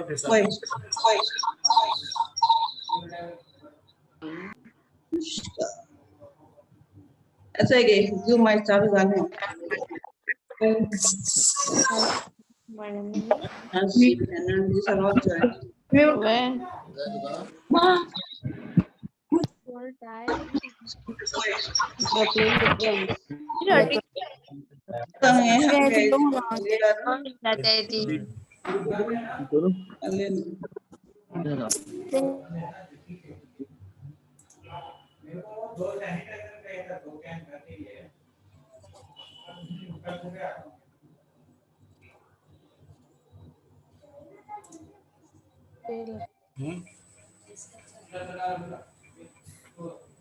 Wait. अच्छा है कि जो मैं चालू गाने Así, esa noche. When? You're tired. You're playing with friends.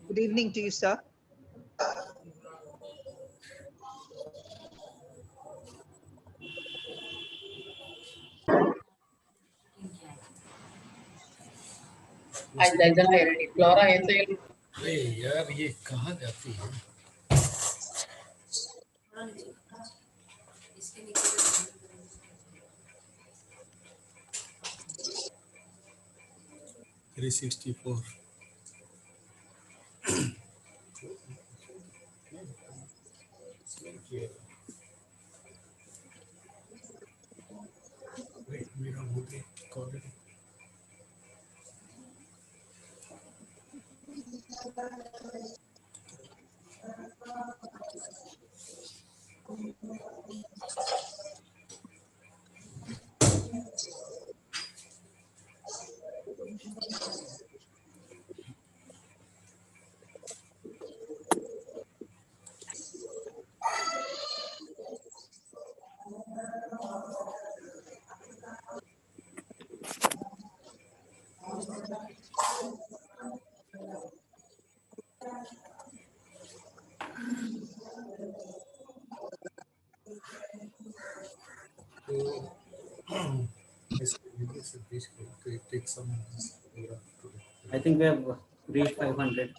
Good evening to you, sir. Flora ऐसे अरे यार ये कहाँ जाती है? Three 64. Wait, मेरा हो गया call. Take some. I think we have reached 500.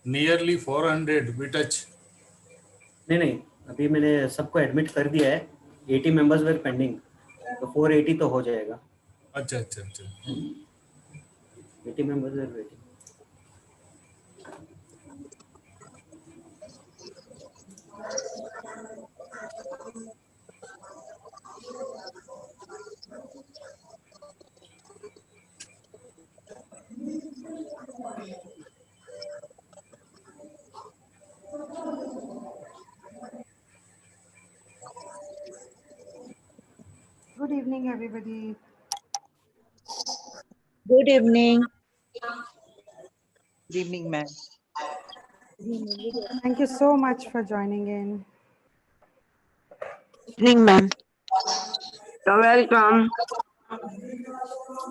Nearly 400. We touch. नहीं अभी मैंने सबको एडमिट कर दिया है. 80 मेंबर्स वेर पेंडिंग, तो 480 तो हो जाएगा. अच्छा अच्छा अच्छा. 80 members were waiting. Good evening, everybody. Good evening. Good evening, ma'am. Thank you so much for joining in. Good evening, ma'am. You're welcome.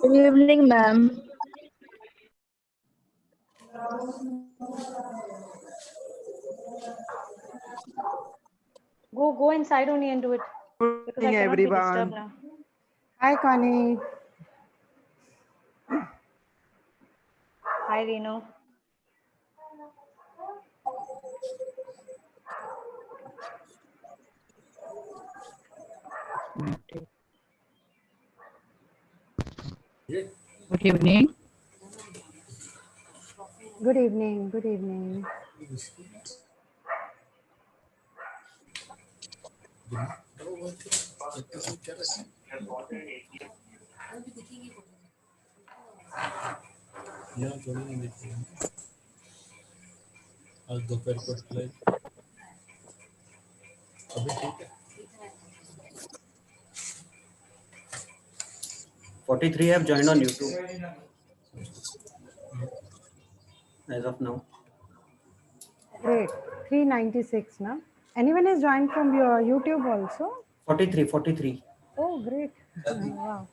Good evening, ma'am. Go inside only and do it. Good Because I evening, cannot be disturbed everyone. now. Hi, Connie. Hi, Reno. Good evening. Good evening. Good evening. यहाँ थोड़ी नहीं देखते हैं. आज दोपहर को live. अभी ठीक है. 43 have joined on YouTube as of now. Great. 396 now. Anyone has joined from your YouTube also? 43. Oh, great. Wow.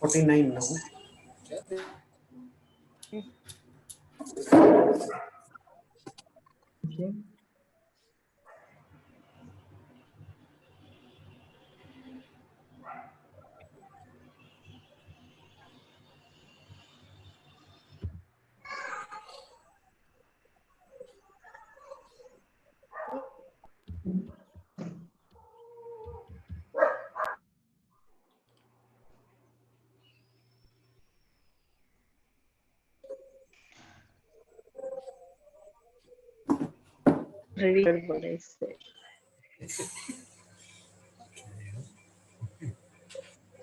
49 now. Okay. Ready बोल रहे इससे।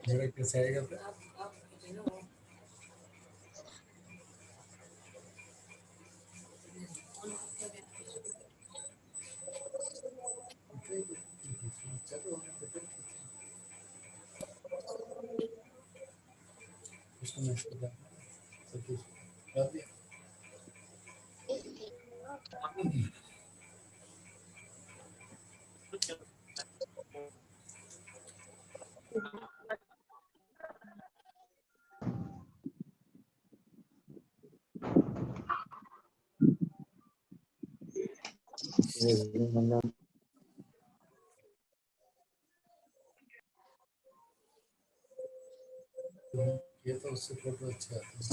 मेरा कैसे आएगा फिर? इसको मैं इसको सब कुछ कर दिया। ये तो उससे फोटो अच्छा आता है।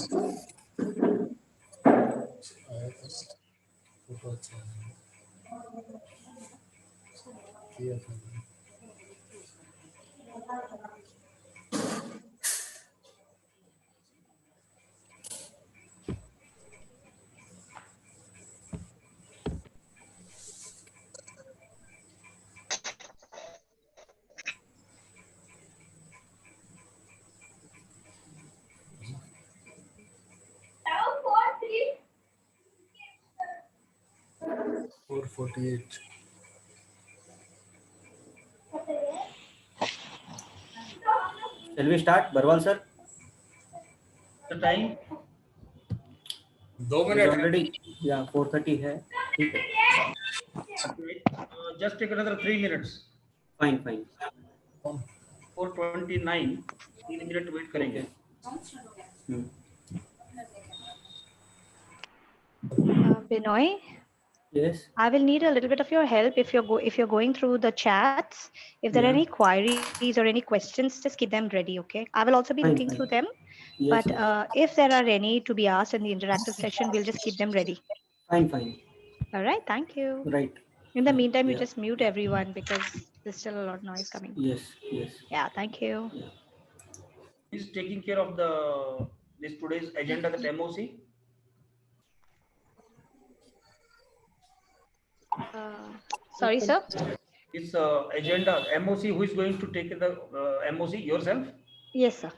आया था फोटो अच्छा है। किया था। 448. Shall we start, Barwal sir? The time? 2 It is minute already 4:30 है. ठीक है. Just take another 3 minutes. Fine. 4:29. 3 minute wait करेंगे. Binoy, Yes. I will need a little bit of your help if you're going through the chats. If there are Yeah. any queries or any questions, just keep them ready, okay? I will also be Fine, looking fine. through them. Yes. But Yes. if there are any to be asked in the interactive session, we'll just keep them ready. Fine. All right, thank you. Right. In the meantime, you Yeah. just mute everyone because there's still a lot of noise coming. Yes. Yeah, thank you. Yeah. Who is taking care of this today's agenda, that MOC? Sorry, sir. This agenda MOC, who is going to take the MOC? Yourself? Yes, sir.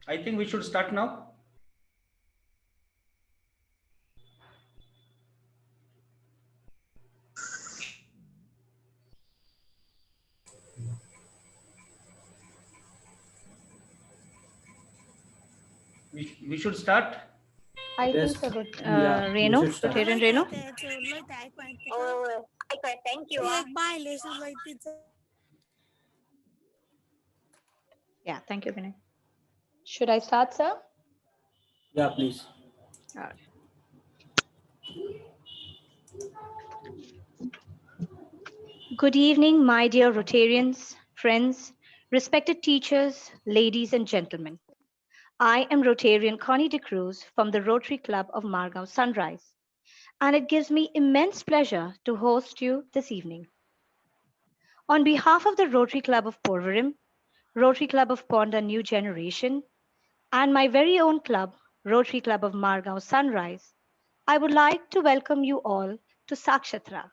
I think we should start now. We should start. I Yes. think so. Good. Yeah, we Renu, should start. Rotarian Renu. Thank you. Yeah, thank you, Vinay. Should I start, sir? Yeah, please. All right. Good evening, my dear Rotarians, friends, respected teachers, ladies and gentlemen. I am Rotarian Connie de Cruz from the Rotary Club of Margao Sunrise, and it gives me immense pleasure to host you this evening. On behalf of the Rotary Club of Porvorim, Rotary Club of Ponda New Generation, and my very own club, Rotary Club of Margao Sunrise, I would like to welcome you all to Saksharta,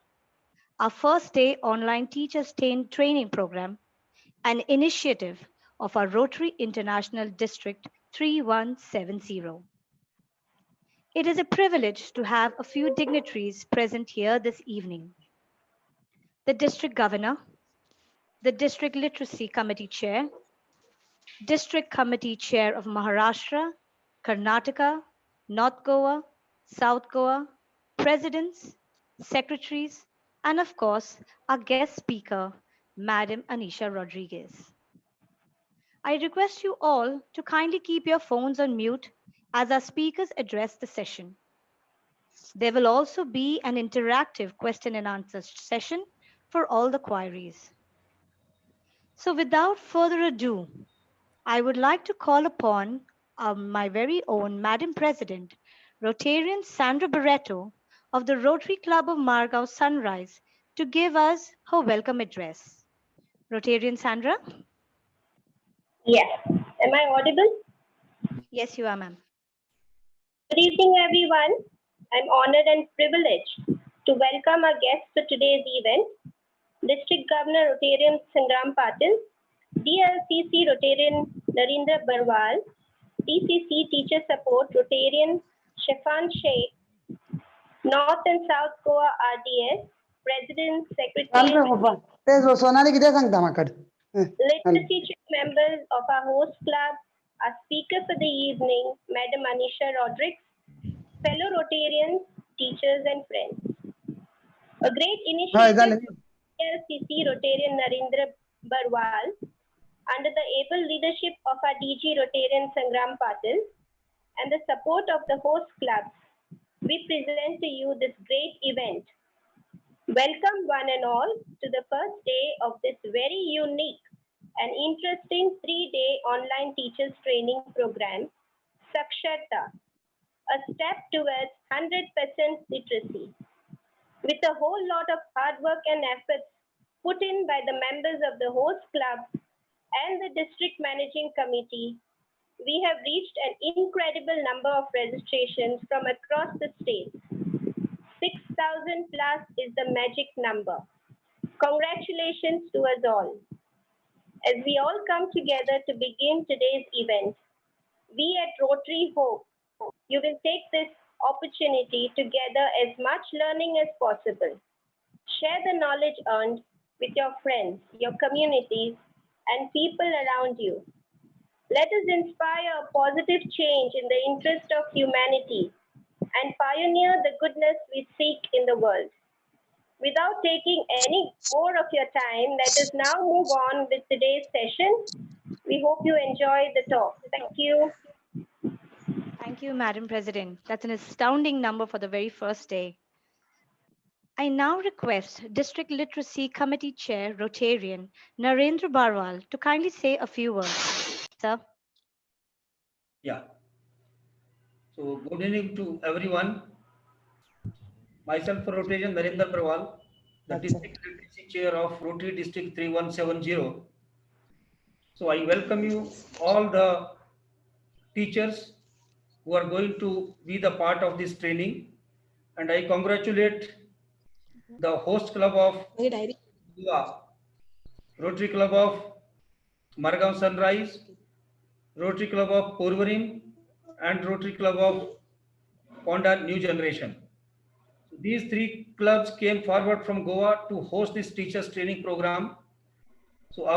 our first day online teachers training program, an initiative of our Rotary International District 3170. It is a privilege to have a few dignitaries present here this evening. The District Governor, the District Literacy Committee Chair, District Committee Chair of Maharashtra, Karnataka, North Goa, South Goa, Presidents, Secretaries, and of course, our guest speaker, Madam Anisha Rodriguez. I request you all to kindly keep your phones on mute as our speakers address the session. There will also be an interactive question and answer session for all the queries. So without further ado, I would like to call upon my very own Madam President, Rotarian Sandra Barreto of the Rotary Club of Margao Sunrise to give us her welcome address. Rotarian Sandra? Yes. Am I audible? Yes, you are, ma'am. Good evening, everyone. I'm honored and privileged to welcome our guests to today's event, District Governor Rotarian Sangram Patil, DLCC Rotarian Narendra Barwal, DCC Teacher Support Rotarian Shafan Sheikh, North and South Goa RDS, President, Secretary, Literacy members of our host club, our speaker for the evening, Madam Anisha Rodriguez, fellow Rotarians, teachers and friends. A great initiative LCC Rotarian Narendra Barwal under the able leadership of our DG Rotarian Sangram Patil and the support of the host clubs, we present to you this great event. Welcome one and all to the first day of this very unique and interesting 3-day online teachers training program, Saksharta, a step towards 100% literacy. With a whole lot of hard work and efforts put in by the members of the host club and the district managing committee, we have reached an incredible number of registrations from across the state. 6,000 plus is the magic number. Congratulations to us all. As we all come together to begin today's event, we at Rotary hope you will take this opportunity to gather as much learning as possible. Share the knowledge earned with your friends, your communities, and people around you. Let us inspire a positive change in the interest of humanity and pioneer the goodness we seek in the world. Without taking any more of your time, let us now move on with today's session. We hope you enjoy the talk. Thank you. Thank you, Madam President. That's an astounding number for the very first day. I now request District Literacy Committee Chair, Rotarian Narendra Barwal to kindly say a few words. Sir? Yeah. So good evening to everyone. Myself, Rotarian Narendra Barwal, the District Literacy Chair of Rotary District 3170. So I welcome you all the teachers who are going to be the part of this training, and I congratulate the host club of Goa, Rotary Club of Margao Sunrise, Rotary Club of Purvarim, and Rotary Club of Ponda New Generation. So these three clubs came forward from Goa to host this teachers training program. So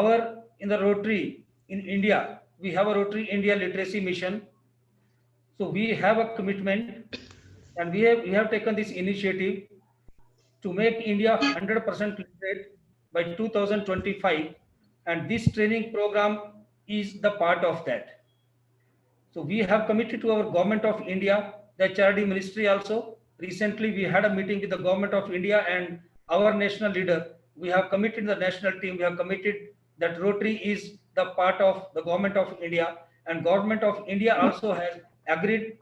in the Rotary in India, we have a Rotary India Literacy Mission. So we have a commitment, and we have taken this initiative to make India 100% literate by 2025, and this training program is the part of that. So we have committed to our government of India, the HRD ministry also. Recently, we had a meeting with the government of India and our national leader. We have committed the national team. We have committed that Rotary is the part of the government of India, and government of India also has agreed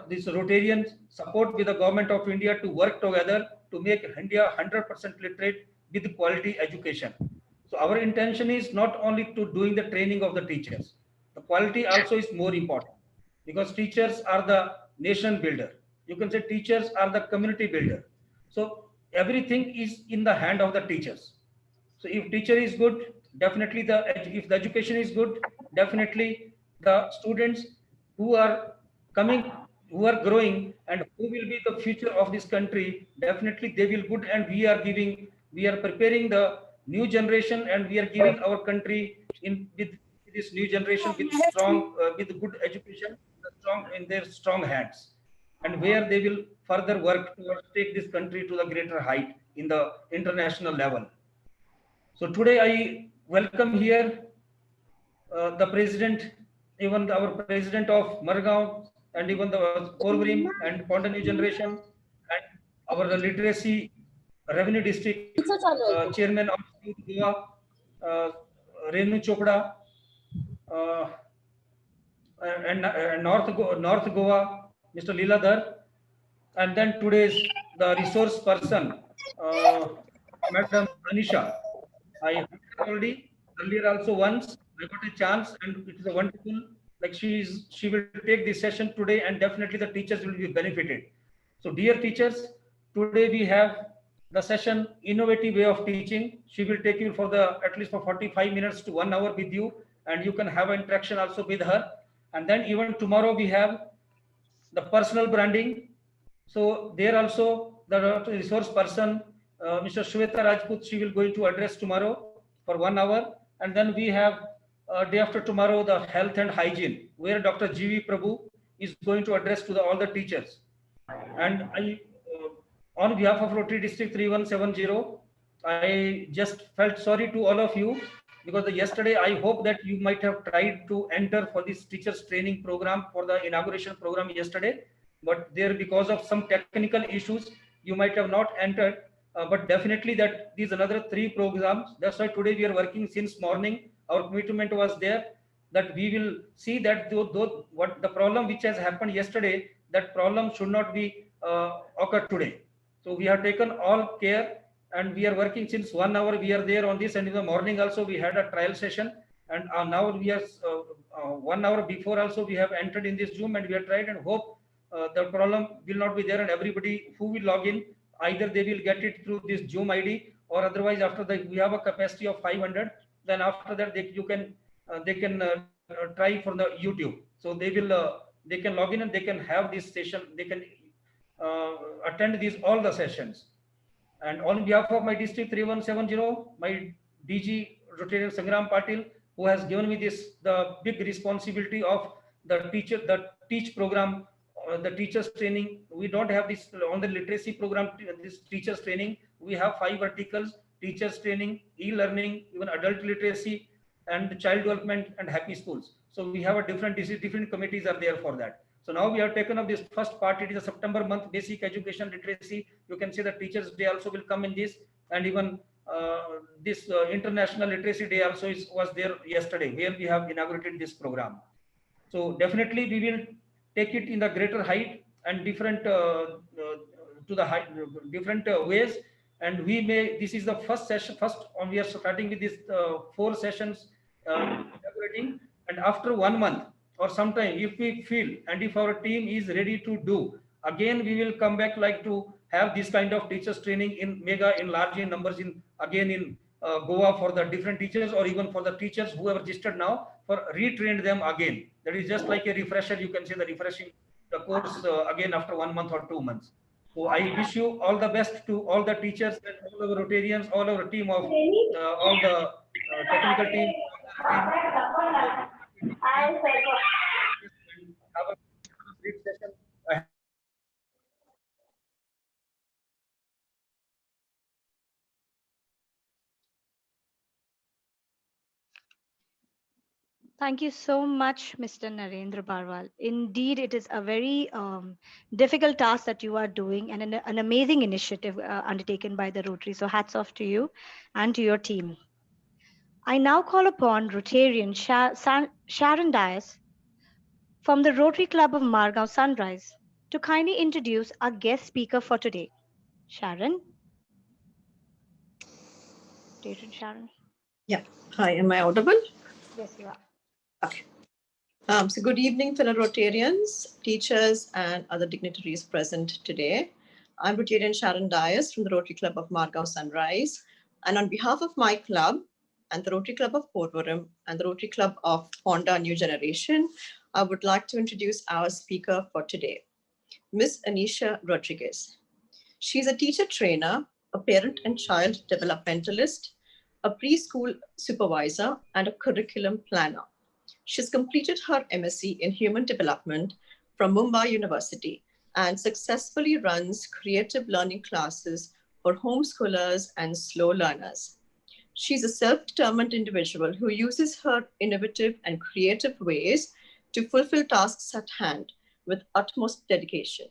this Rotarian support with the government of India to work together to make India 100% literate with quality education. So our intention is not only to doing the training of the teachers. The quality also is more important, because teachers are the nation builder. You can say teachers are the community builder. So everything is in the hand of the teachers. So if teacher is good, definitely if the education is good, definitely the students who are coming, who are growing, and who will be the future of this country, definitely they will good, and we are preparing the new generation, and we are giving our country in with this new generation with strong, with good education, strong in their strong hands, and where they will further work to take this country to the greater height in the international level. So today I welcome here the president, even our president of Margao, and even the Porvorim and Ponda New Generation, and our literacy revenue district chairman of Goa, uh, Renu Chopra, uh, and North Goa, Mr. Leeladhar, and then today's the resource person, uh, Madam Anisha. I heard her already earlier also once. I got a chance, and it is a wonderful. Like she will take this session today, and definitely the teachers will be benefited. So, dear teachers, today we have the session innovative way of teaching. She will take you for the at least for 45 minutes to 1 hour with you, and you can have an interaction also with her. And then even tomorrow we have the personal branding. So there also the resource person, Mr. Shweta Rajput, she will going to address tomorrow for 1 hour. And then we have day after tomorrow, the health and hygiene, where Dr. G.V. Prabhu is going to address to all the teachers. And I, on behalf of Rotary District 3170, I just felt sorry to all of you, because yesterday I hope that you might have tried to enter for this teachers training program for the inauguration program yesterday, but there because of some technical issues you might have not entered. But definitely that these another 3 programs. That's why today we are working since morning. Our commitment was there that we will see that what the problem which has happened yesterday, that problem should not be occur today. So we have taken all care, and we are working since 1 hour. We are there on this, and in the morning also we had a trial session, and now we are 1 hour before also we have entered in this Zoom, and we have tried, and hope the problem will not be there, and everybody who will log in, either they will get it through this Zoom ID, or otherwise after that we have a capacity of 500. Then after that they can try for the YouTube. So they can log in, and they can have this session. They can attend these all the sessions. And on behalf of my district 3170, my DG Rotarian Sangram Patil, who has given me the big responsibility of the teach program, the teachers training. We don't have this on the literacy program, this teachers training. We have 5 verticals: teachers training, e-learning, even adult literacy, and child development, and happy schools. So we have a different committees are there for that. So now we have taken up this first part. It is a September month, basic education literacy. You can see the Teachers Day also will come in this, and even this International Literacy Day also was there yesterday, where we have inaugurated this program. So definitely we will take it in the greater height and different different ways. And we may, this is the first session, we are starting with this 4 sessions inaugurating, and after 1 month or sometime, if we feel and if our team is ready to do, again we will come back like to have this kind of teachers training in large numbers in Goa for the different teachers, or even for the teachers who have registered now, for retrain them again. That is just like a refresher. You can say the refreshing the course again after 1 month or 2 months. So I wish you all the best to all the teachers and all our Rotarians, all our team of all the technical team. Have a great session. Thank you so much, Mr. Narendra Barwal. Indeed, it is a very difficult task that you are doing, and an amazing initiative undertaken by the Rotary. So hats off to you and to your team. I now call upon Rotarian Sharon Dias from the Rotary Club of Margao Sunrise to kindly introduce our guest speaker for today. Sharon? Sharon? Yeah. Hi, am I audible? Yes, you are. Okay. So good evening, fellow Rotarians, teachers, and other dignitaries present today. I'm Rotarian Sharon Dias from the Rotary Club of Margao Sunrise. And on behalf of my club and the Rotary Club of Porvorim and the Rotary Club of Ponda New Generation, I would like to introduce our speaker for today. Miss Anisha Rodriguez. She's a teacher trainer, a parent and child developmentalist, a preschool supervisor, and a curriculum planner. She's completed her MSc in Human Development from Mumbai University and successfully runs creative learning classes for homeschoolers and slow learners. She's a self-determined individual who uses her innovative and creative ways to fulfill tasks at hand with utmost dedication.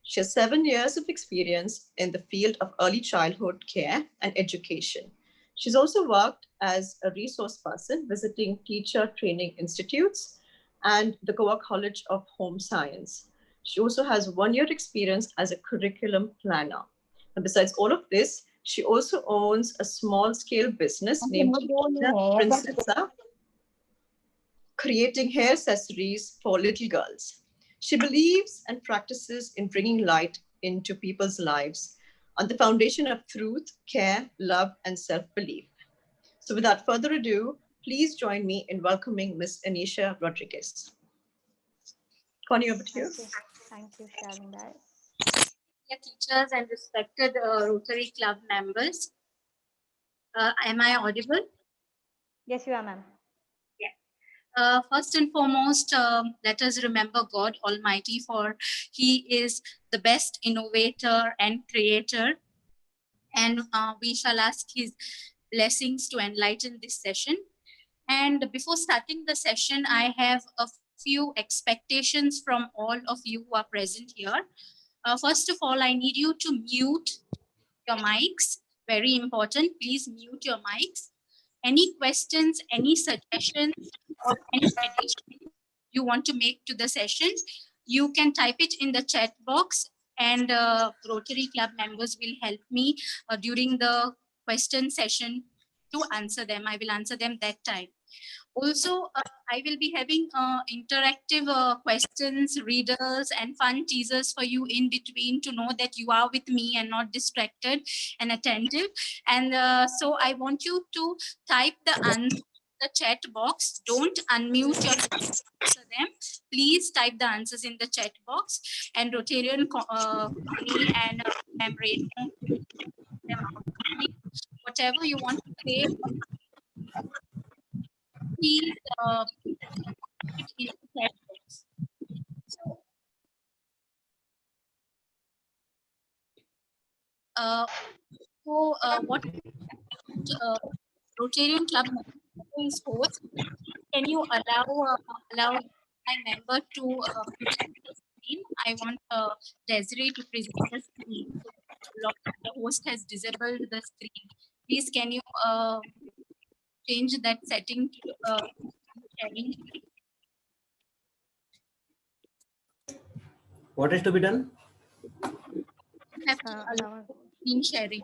She has 7 years of experience in the field of early childhood care and education. She's also worked as a resource person visiting teacher training institutes and the Goa College of Home Science. She also has 1 year experience as a curriculum planner. And besides all of this, she also owns a small scale business named Princessa, creating hair accessories for little girls. She believes and practices in bringing light into people's lives on the foundation of truth, care, love, and self-belief. So without further ado, please join me in welcoming Miss Anisha Rodriguez. Connie, over to you. Thank you, Sharon. Dear teachers and respected Rotary Club members, am I audible? Yes, you are, ma'am. First and foremost, let us remember God Almighty, for He is the best innovator and creator. And we shall ask His blessings to enlighten this session. And before starting the session, I have a few expectations from all of you who are present here. First of all, I need you to mute your mics. Very important. Please mute your mics. Any questions, any suggestions, or any additions you want to make to the session, you can type it in the chat box, and Rotary Club members will help me during the question session to answer them. I will answer them that time. Also, I will be having interactive questions, readers, and fun teasers for you in between to know that you are with me and not distracted and attentive. And so I want you to type the answer in the chat box. Don't unmute your answer them. Please type the answers in the chat box. And Rotarian Connie and Ma'am Renu, whatever you want to say, please it in the chat box. What Rotarian Club is host? Can you allow my member to present the screen? I want Desiree to present the screen. The host has disabled the screen. Please, can you change that setting to sharing? What is to be done? Have to allow screen sharing.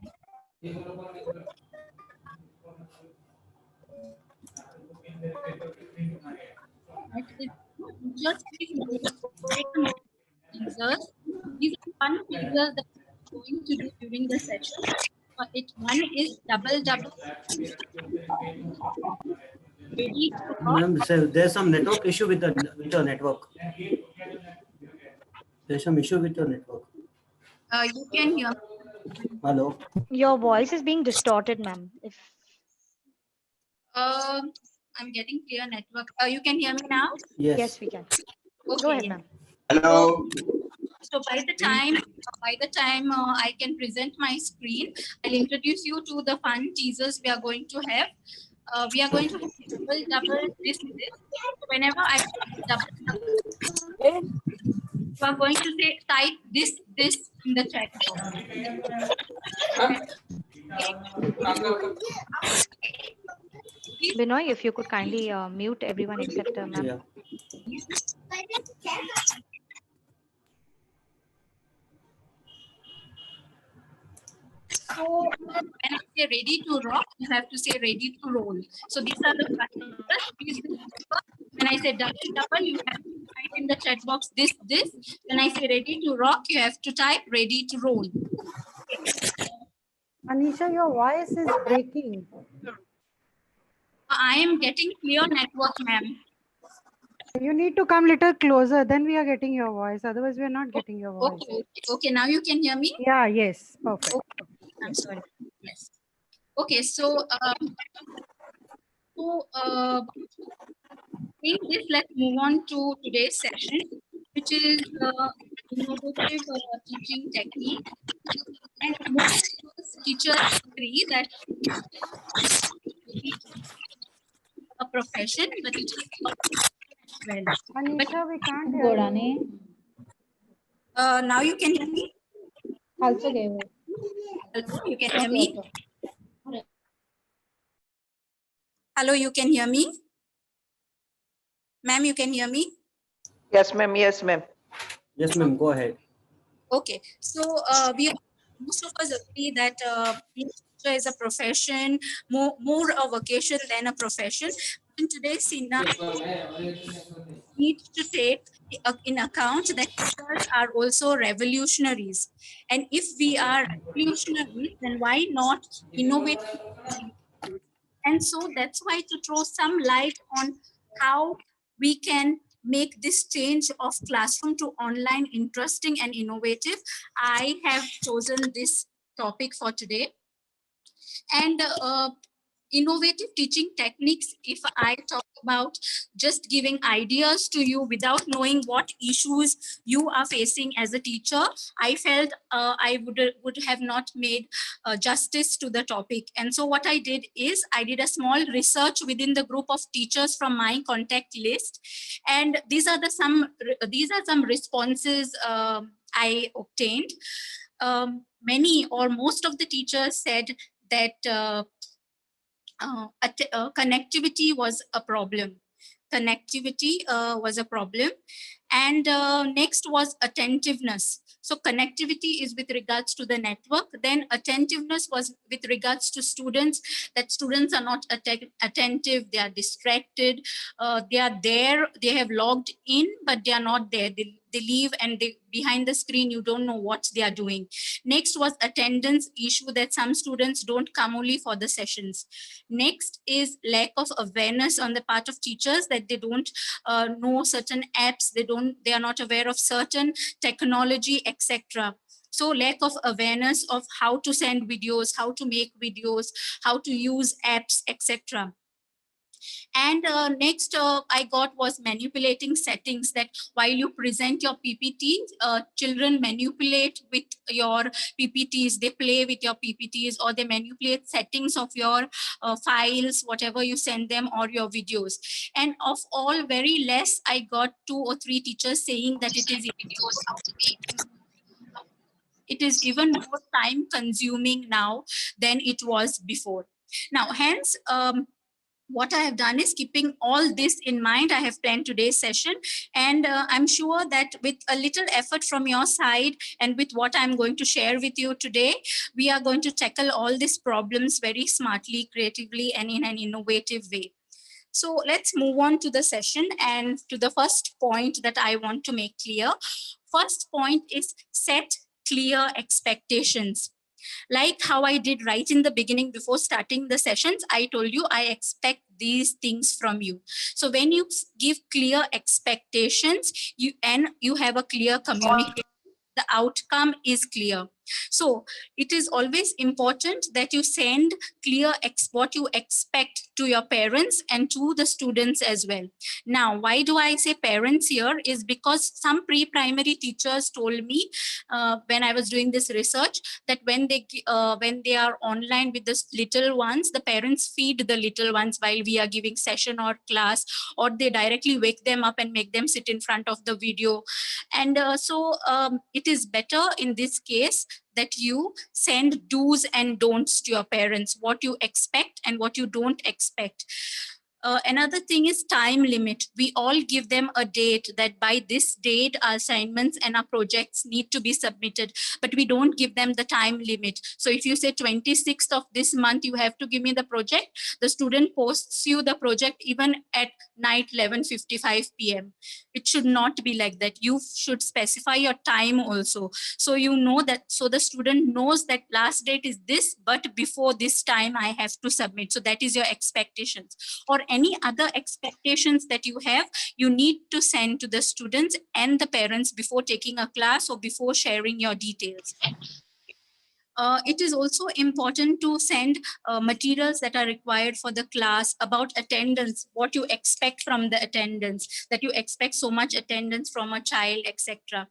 Just teasers. These are fun teasers that I'm going to do during the session. One is double. Ready to rock. Ma'am, so there's some network issue with your network. There's some issue with your network. You can hear. Hello. Your voice is being distorted, ma'am. If I'm getting clear network. You can hear me now? yes, we can. Okay. Go ahead, ma'am. Hello. So by the time I can present my screen, I'll introduce you to the fun teasers we are going to have. We are going to have double this. Whenever I say double, you are going to say type this in the chat box. Binoy, if you could kindly mute everyone except ma'am. Yeah. So when I say ready to rock, you have to say ready to roll. So these are the practices. When I say double, you have to type in the chat box this. When I say ready to rock, you have to type ready to roll. Anisha, your voice is breaking. I am getting clear network, ma'am. You need to come little closer, then we are getting your voice. Otherwise, we are not getting your voice. Okay. Now you can hear me? Yeah, yes, perfect. Okay. I'm sorry. Yes. Okay, so in this, let's move on to today's session, which is innovative teaching technique. And most teachers agree that it's a profession, but it is well. Anisha, we can't hear you. Now you can hear me? Also gave it. Hello, you can hear me? Hello, you can hear me? Ma'am, you can hear me? Yes, ma'am. Yes, ma'am. Yes, ma'am. Go ahead. Okay, so most of us agree that being a teacher is a profession, more a vocation than a profession. In today's scenario, need to take in account that teachers are also revolutionaries. And if we are revolutionaries, then why not innovate? And so that's why to throw some light on how we can make this change of classroom to online interesting and innovative, I have chosen this topic for today. And innovative teaching techniques, if I talk about just giving ideas to you without knowing what issues you are facing as a teacher, I felt I would have not made justice to the topic. And so what I did is I did a small research within the group of teachers from my contact list, and these are some responses I obtained. Many or most of the teachers said that connectivity was a problem. Connectivity was a problem. And next was attentiveness. So connectivity is with regards to the network. Then attentiveness was with regards to students, that students are not attentive, they are distracted, they are there, they have logged in, but they are not there. They leave and behind the screen, you don't know what they are doing. Next was attendance issue, that some students don't come only for the sessions. Next is lack of awareness on the part of teachers, that they don't know certain apps, they are not aware of certain technology, etc. So lack of awareness of how to send videos, how to make videos, how to use apps, etc. And next I got was manipulating settings, that while you present your PPT, children manipulate with your PPTs, they play with your PPTs, or they manipulate settings of your files, whatever you send them, or your videos. And of all, very less I got 2 or 3 teachers saying that it is even more time consuming now than it was before. Now, hence, what I have done is, keeping all this in mind, I have planned today's session. And I'm sure that with a little effort from your side and with what I'm going to share with you today, we are going to tackle all these problems very smartly, creatively, and in an innovative way. So let's move on to the session and to the first point that I want to make clear. First point is set clear expectations. Like how I did right in the beginning before starting the sessions, I told you I expect these things from you. So when you give clear expectations, you have a clear communication, the outcome is clear. So it is always important that you send clear what you expect to your parents and to the students as well. Now, why do I say parents here is because some pre-primary teachers told me when I was doing this research that when they are online with the little ones, the parents feed the little ones while we are giving session or class, or they directly wake them up and make them sit in front of the video. And so it is better in this case that you send do's and don'ts to your parents, what you expect and what you don't expect. Another thing is time limit. We all give them a date that by this date our assignments and our projects need to be submitted, but we don't give them the time limit. So if you say 26th of this month you have to give me the project, the student posts you the project even at night 11:55 p.m. It should not be like that. You should specify your time also, so you know that, so the student knows that last date is this, but before this time I have to submit. So that is your expectations. Or any other expectations that you have, you need to send to the students and the parents before taking a class or before sharing your details. It is also important to send materials that are required for the class, about attendance, what you expect from the attendance, that you expect so much attendance from a child, etc.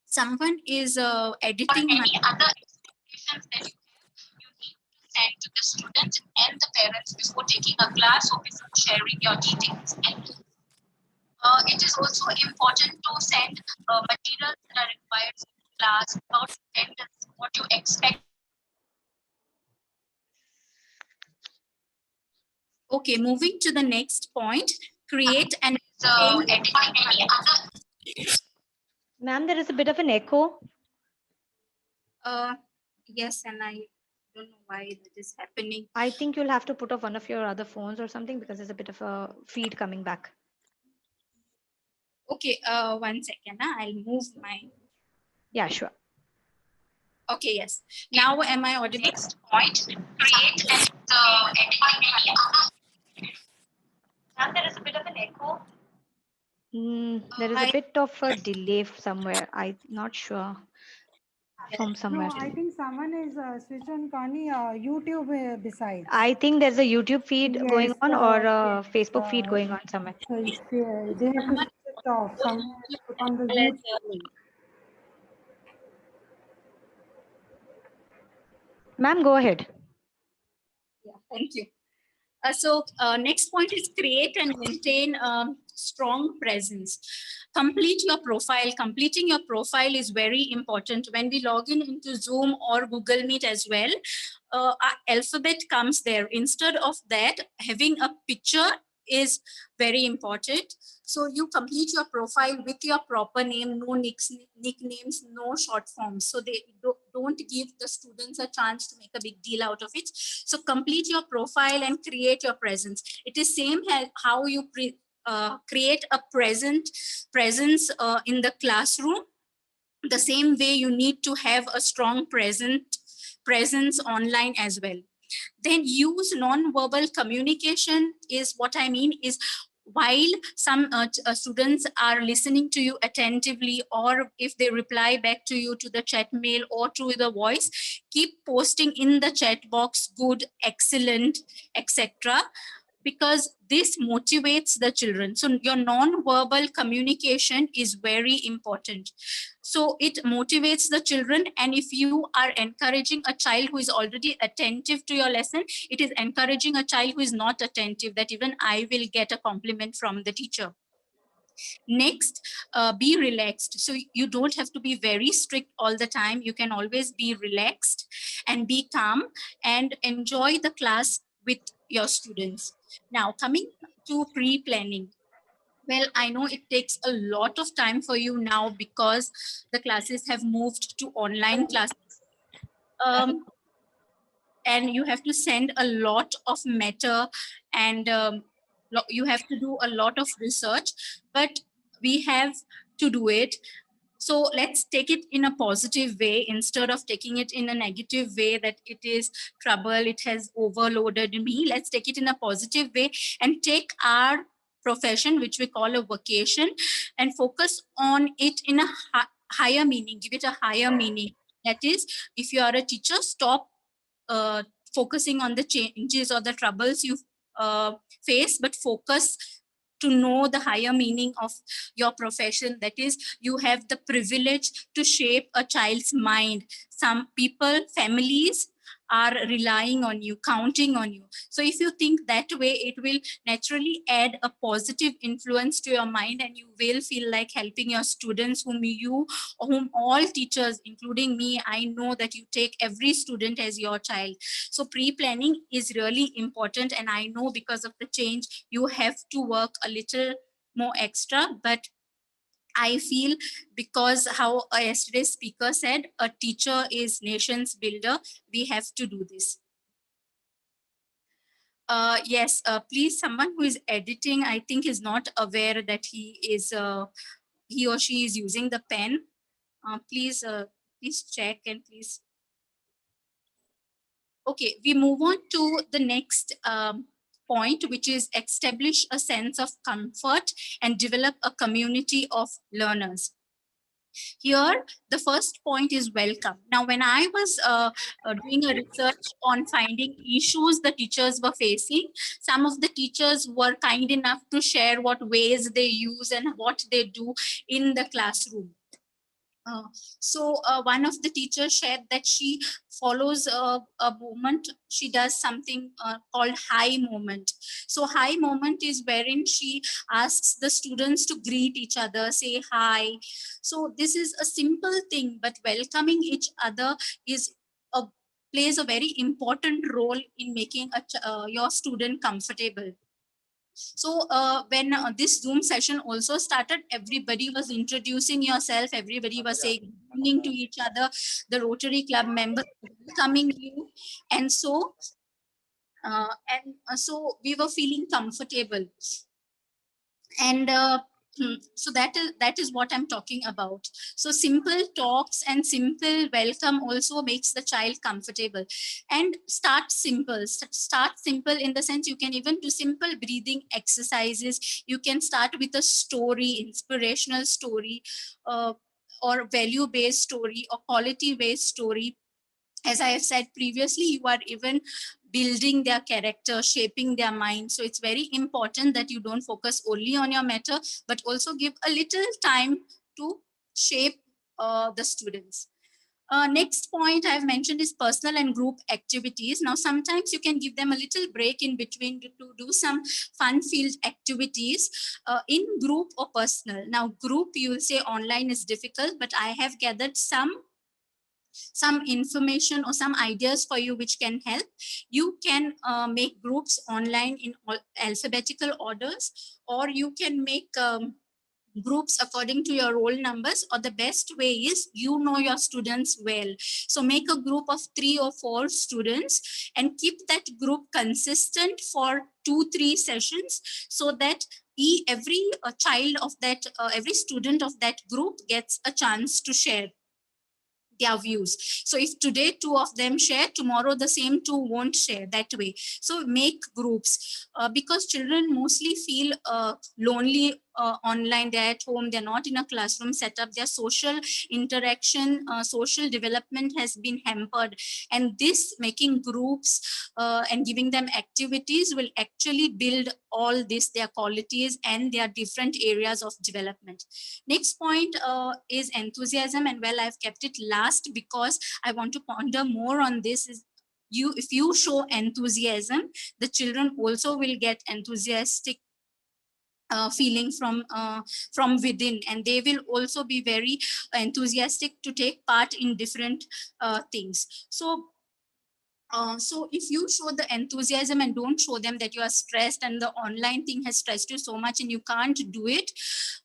Someone is editing my other expectations that you need to send to the students and the parents before taking a class or before sharing your details. It is also important to send materials that are required for the class, about attendance, what you expect. Okay, moving to the next point, create and edit any other. Ma'am, there is a bit of an echo. Yes, and I don't know why that is happening. I think you'll have to put off one of your other phones or something, because there's a bit of a feed coming back. Okay, 1 second. I'll move my. Yeah, sure. Okay, yes. Now am I audible? Next point, create and edit any other. Now there is a bit of an echo. There is a bit of a delay somewhere. I'm not sure. From somewhere. No, I think someone is switched on Connie YouTube besides. I think there's a YouTube feed going on, or a yes, Facebook feed going on somewhere. So if, they have to switch it off. Someone has to put on the YouTube link. Ma'am, go ahead. Yeah, thank you. Next point is create and maintain strong presence. Complete your profile. Completing your profile is very important. When we log in into Zoom or Google Meet as well, our alphabet comes there. Instead of that, having a picture is very important. So you complete your profile with your proper name, no nicknames, no short forms. So they don't give the students a chance to make a big deal out of it. So complete your profile and create your presence. It is same how you create a presence in the classroom. The same way you need to have a strong presence online as well. Then use non-verbal communication is what I mean is, while some students are listening to you attentively, or if they reply back to you to the chat mail or to the voice, keep posting in the chat box good, excellent, etc., because this motivates the children. So your non-verbal communication is very important. So it motivates the children, and if you are encouraging a child who is already attentive to your lesson, it is encouraging a child who is not attentive, that even I will get a compliment from the teacher. Next, be relaxed. So you don't have to be very strict all the time. You can always be relaxed and be calm and enjoy the class with your students. Now, coming to pre-planning. Well, I know it takes a lot of time for you now because the classes have moved to online classes. And you have to send a lot of matter, and you have to do a lot of research, but we have to do it. So let's take it in a positive way instead of taking it in a negative way, that it is trouble, it has overloaded me. Let's take it in a positive way and take our profession, which we call a vocation, and focus on it in a higher meaning, give it a higher meaning. That is, if you are a teacher, stop focusing on the changes or the troubles you face, but focus to know the higher meaning of your profession. That is, you have the privilege to shape a child's mind. Some people, families are relying on you, counting on you. So if you think that way, it will naturally add a positive influence to your mind, and you will feel like helping your students, whom all teachers, including me, I know that you take every student as your child. So pre-planning is really important, and I know because of the change, you have to work a little more extra, but I feel, because how yesterday's speaker said, a teacher is nation's builder, we have to do this. Yes, please, someone who is editing, I think is not aware that he or she is using the pen. Please check, and please. Okay, we move on to the next point, which is establish a sense of comfort and develop a community of learners. Here, the first point is welcome. Now, when I was doing a research on finding issues the teachers were facing, some of the teachers were kind enough to share what ways they use and what they do in the classroom. One of the teachers shared that she follows a movement. She does something called high moment. So high moment is wherein she asks the students to greet each other, say hi. So this is a simple thing, but welcoming each other is plays a very important role in making your student comfortable. So when this Zoom session also started, everybody was introducing yourself. Everybody was saying good evening to each other. The Rotary Club members welcoming you, and so we were feeling comfortable. And so that is what I'm talking about. So simple talks and simple welcome also makes the child comfortable. And start simple in the sense you can even do simple breathing exercises. You can start with a story, inspirational story, or value based story, or quality based story. As I have said previously, you are even building their character, shaping their mind. So it's very important that you don't focus only on your matter, but also give a little time to shape the students. Next point I've mentioned is personal and group activities. Now, sometimes you can give them a little break in between to do some fun-filled activities in group or personal. Now, group, you will say online is difficult, but I have gathered some information or some ideas for you which can help. You can make groups online in alphabetical orders, or you can make groups according to your roll numbers, or the best way is you know your students well. So make a group of 3 or 4 students and keep that group consistent for 2-3 sessions, so that every child of that, every student of that group gets a chance to share their views. So if today 2 of them share, tomorrow the same 2 won't share, that way. So make groups because children mostly feel lonely online. They're at home, they're not in a classroom setup. Their social interaction, social development has been hampered, and this making groups and giving them activities will actually build all this, their qualities and their different areas of development. Next point is enthusiasm, and well, I've kept it last because I want to ponder more on this. Is if you show enthusiasm, the children also will get enthusiastic feeling from within, and they will also be very enthusiastic to take part in different things. So if you show the enthusiasm and don't show them that you are stressed and the online thing has stressed you so much and you can't do it,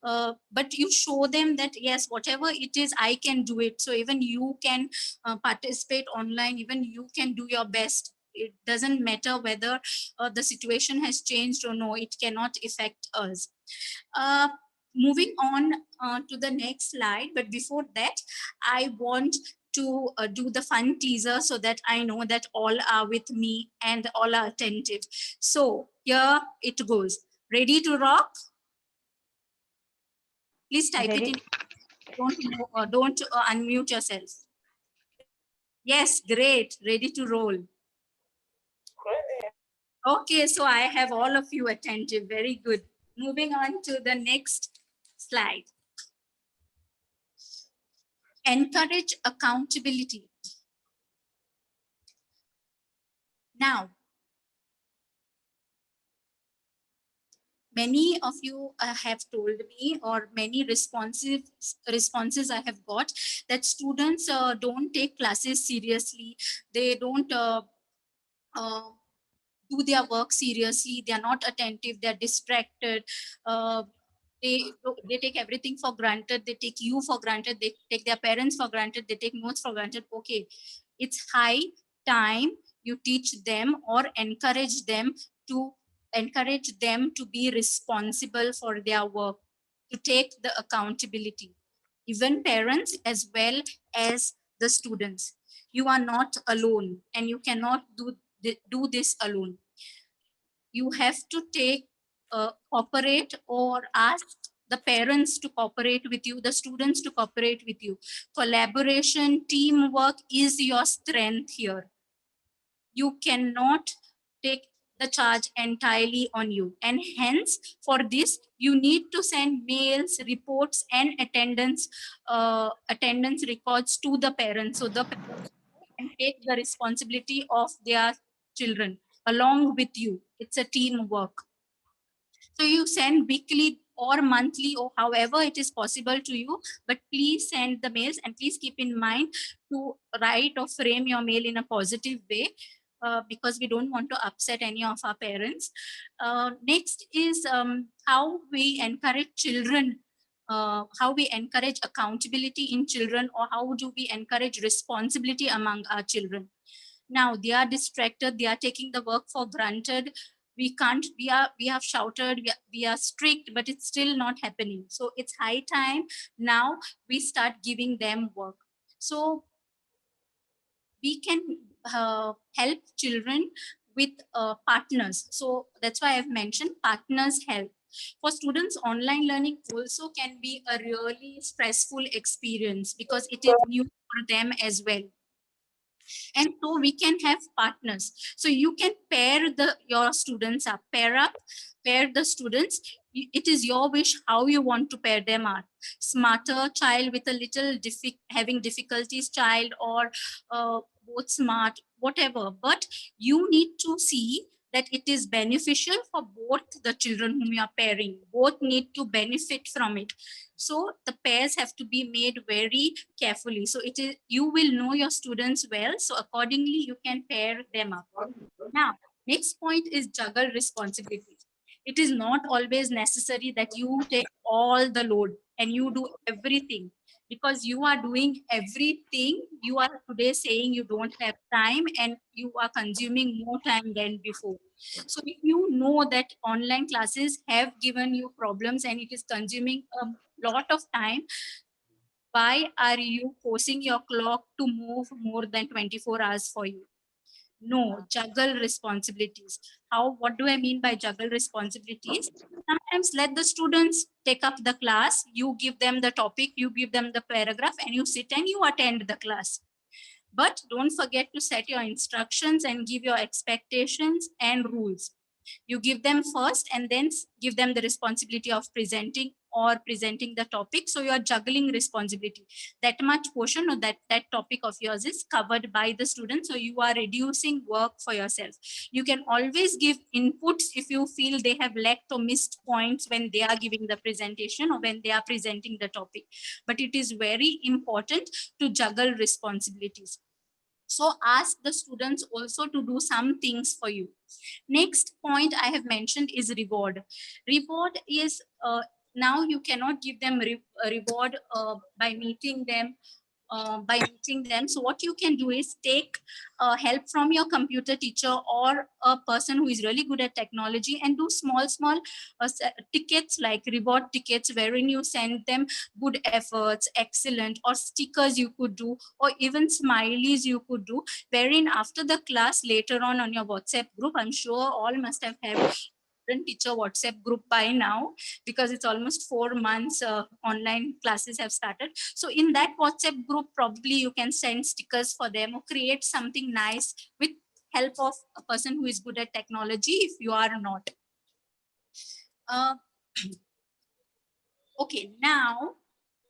but you show them that yes, whatever it is, I can do it. So even you can participate online, even you can do your best. It doesn't matter whether the situation has changed or no, it cannot affect us. Moving on to the next slide, but before that, I want to do the fun teaser so that I know that all are with me and all are attentive. So here it goes. Ready to rock? Please type it in. Don't unmute yourself. Yes, great. Ready to roll. Okay, so I have all of you attentive. Very good. Moving on to the next slide. Encourage accountability. Now, many of you have told me, or many responses I have got, that students don't take classes seriously. They don't do their work seriously. They are not attentive. They are distracted. Uh, they take everything for granted. They take you for granted. They take their parents for granted. They take notes for granted. Okay, it's high time you teach them or encourage them to be responsible for their work, to take the accountability, even parents as well as the students. You are not alone, and you cannot do this alone. You have to cooperate or ask the parents to cooperate with you, the students to cooperate with you. Collaboration, teamwork is your strength here. You cannot take the charge entirely on you, and hence for this you need to send mails, reports, and attendance records to the parents, so the parents can take the responsibility of their children along with you. It's a teamwork. So you send weekly or monthly or however it is possible to you, but please send the mails, and please keep in mind to write or frame your mail in a positive way, because we don't want to upset any of our parents. Next is how we encourage children, how we encourage accountability in children, or how do we encourage responsibility among our children. Now they are distracted, they are taking the work for granted. We can't, we have shouted, we are strict, but it's still not happening. So it's high time now we start giving them work. So we can help children with partners. So that's why I've mentioned partners help. For students, online learning also can be a really stressful experience because it is new for them as well. And so we can have partners. So you can pair your students up, pair the students. It is your wish how you want to pair them up. Smarter child with a little having difficulties child, or both smart, whatever. But you need to see that it is beneficial for both the children whom you are pairing. Both need to benefit from it. So the pairs have to be made very carefully. So it is, you will know your students well. So accordingly, you can pair them up. Now, next point is juggle responsibilities. It is not always necessary that you take all the load and you do everything, because you are doing everything. You are today saying you don't have time and you are consuming more time than before. So if you know that online classes have given you problems and it is consuming a lot of time, why are you forcing your clock to move more than 24 hours for you? No, juggle responsibilities. What do I mean by juggle responsibilities? Sometimes let the students take up the class, you give them the topic, you give them the paragraph, and you sit and you attend the class. But don't forget to set your instructions and give your expectations and rules. You give them first and then give them the responsibility of presenting the topic. So you are juggling responsibility. That much portion of that topic of yours is covered by the student. So you are reducing work for yourself. You can always give inputs if you feel they have lacked or missed points when they are giving the presentation or when they are presenting the topic. But it is very important to juggle responsibilities. So ask the students also to do some things for you. Next point I have mentioned is reward. Reward is, now you cannot give them a reward by meeting them. So what you can do is take help from your computer teacher or a person who is really good at technology, and do small tickets, like reward tickets, wherein you send them good efforts, excellent, or stickers you could do, or even smileys you could do, wherein after the class later on your WhatsApp group, I'm sure all must have had teacher WhatsApp group by now, because it's almost 4 months online classes have started. So in that WhatsApp group, probably you can send stickers for them or create something nice with help of a person who is good at technology if you are not. Okay, now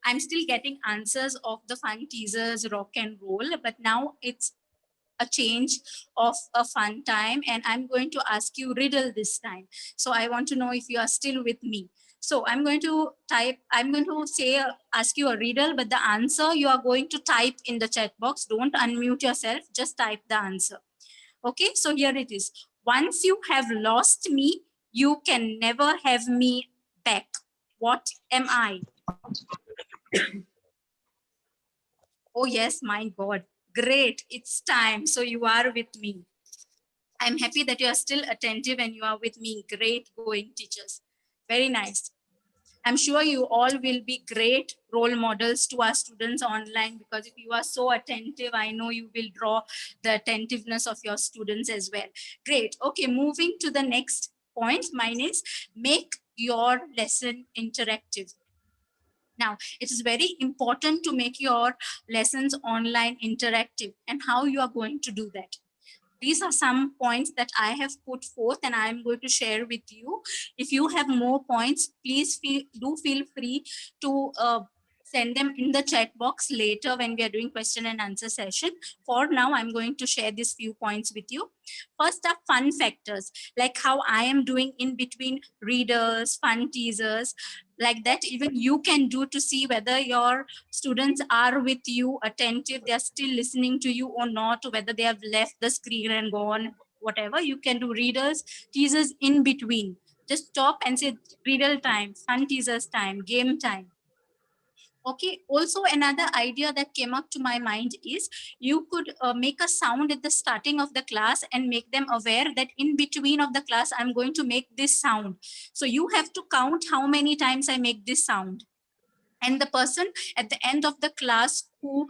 I'm still getting answers of the fun teasers, rock and roll, but now it's a change of a fun time, and I'm going to ask you riddle this time. So I want to know if you are still with me. So I'm going to ask you a riddle, but the answer you are going to type in the chat box. Don't unmute yourself, just type the answer. Okay, so here it is. Once you have lost me, you can never have me back. What am I? Oh yes, my God. Great, it's time. So you are with me. I'm happy that you are still attentive and you are with me. Great going, teachers. Very nice. I'm sure you all will be great role models to our students online, because if you are so attentive, I know you will draw the attentiveness of your students as well. Great. Okay, moving to the next point. Mine is make your lesson interactive. Now, it is very important to make your lessons online interactive, and how you are going to do that. These are some points that I have put forth and I am going to share with you. If you have more points, please do feel free to send them in the chat box later when we are doing question and answer session. For now, I'm going to share these few points with you. First are fun factors, like how I am doing in between readers, fun teasers, like that even you can do to see whether your students are with you, attentive, they are still listening to you or not, or whether they have left the screen and gone, whatever. You can do readers, teasers in between. Just stop and say reader time, fun teasers time, game time. Okay, also another idea that came up to my mind is you could make a sound at the starting of the class and make them aware that in between of the class, I'm going to make this sound. So you have to count how many times I make this sound. And the person at the end of the class who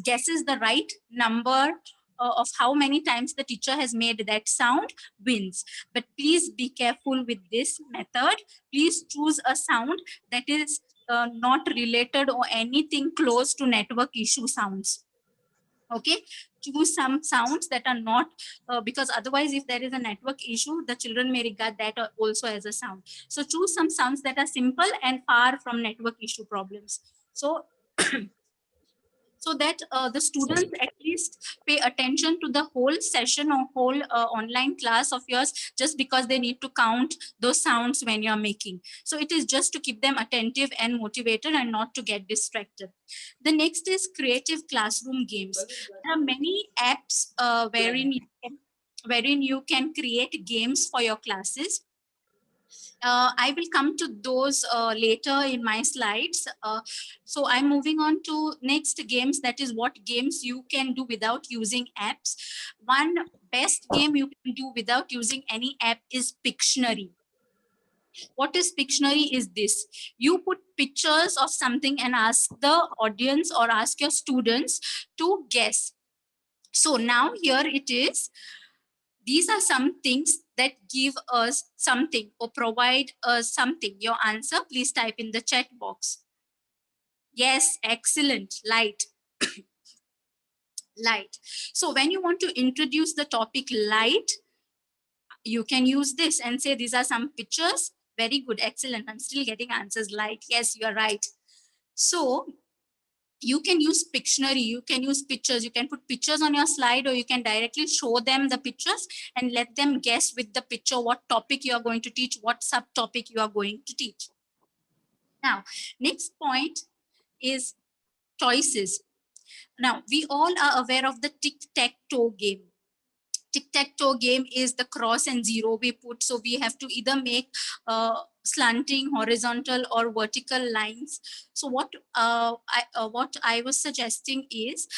guesses the right number of how many times the teacher has made that sound wins. But please be careful with this method. Please choose a sound that is not related or anything close to network issue sounds. Okay, choose some sounds that are not because otherwise if there is a network issue, the children may regard that also as a sound. So choose some sounds that are simple and far from network issue problems, so so that the students at least pay attention to the whole session or whole online class of yours, just because they need to count those sounds when you're making. So it is just to keep them attentive and motivated and not to get distracted. The next is creative classroom games. There are many apps wherein you can create games for your classes. I will come to those later in my slides. So I'm moving on to next games, that is what games you can do without using apps. One best game you can do without using any app is Pictionary. What is Pictionary is this: you put pictures of something and ask the audience or ask your students to guess. So now here it is. These are some things that give us something or provide us something. Your answer, please type in the chat box. Yes, excellent. Light. Light. So when you want to introduce the topic light, you can use this and say these are some pictures. Very good, excellent. I'm still getting answers. Light. Yes, you are right. So you can use Pictionary, you can use pictures, you can put pictures on your slide, or you can directly show them the pictures and let them guess with the picture what topic you are going to teach, what subtopic you are going to teach. Now, next point is choices. Now, we all are aware of the tic-tac-toe game. Tic-tac-toe game is the cross and zero we put. So we have to either make slanting, horizontal, or vertical lines. So what I was suggesting is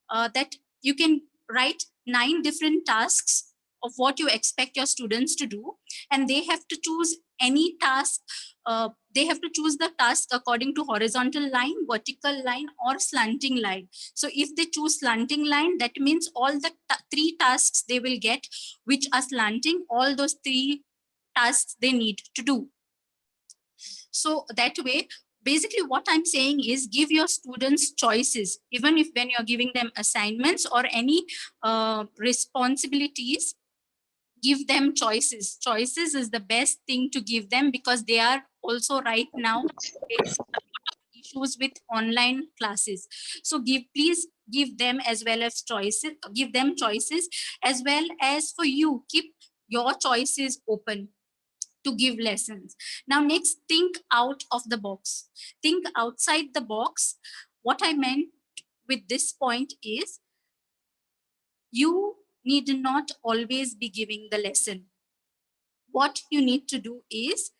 that you can write 9 different tasks of what you expect your students to do, and they have to choose any task. They have to choose the task according to horizontal line, vertical line, or slanting line. So if they choose slanting line, that means all the 3 tasks they will get which are slanting, all those 3 tasks they need to do. So that way, basically what I'm saying is give your students choices, even if when you're giving them assignments or any responsibilities, give them choices. Choices is the best thing to give them, because they are also right now facing a lot of issues with online classes. So please give them as well as choices, give them choices, as well as for you, keep your choices open to give lessons. Now next, think out of the box. Think outside the box. What I meant with this point is you need not always be giving the lesson. What you need to do is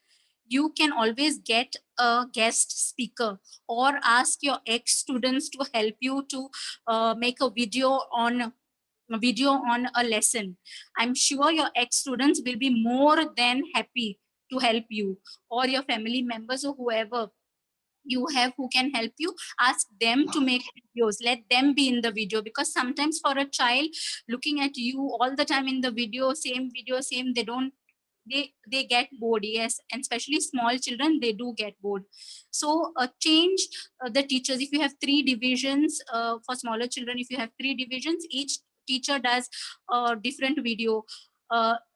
you can always get a guest speaker or ask your ex-students to help you to make a video on a lesson. I'm sure your ex-students will be more than happy to help you, or your family members or whoever you have who can help you, ask them to make videos, let them be in the video, because sometimes for a child looking at you all the time in the video same, they get bored. Yes, and especially small children, they do get bored. So change the teachers. If you have 3 divisions, for smaller children, if you have 3 divisions, each teacher does a different video.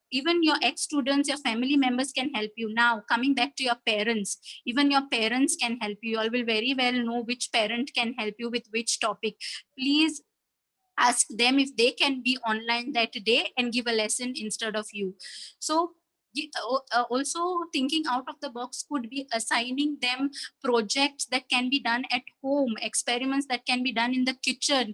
Even your ex-students, your family members can help you. Now coming back to your parents, even your parents can help you. You all will very well know which parent can help you with which topic. Please ask them if they can be online that day and give a lesson instead of you. So also thinking out of the box could be assigning them projects that can be done at home, experiments that can be done in the kitchen,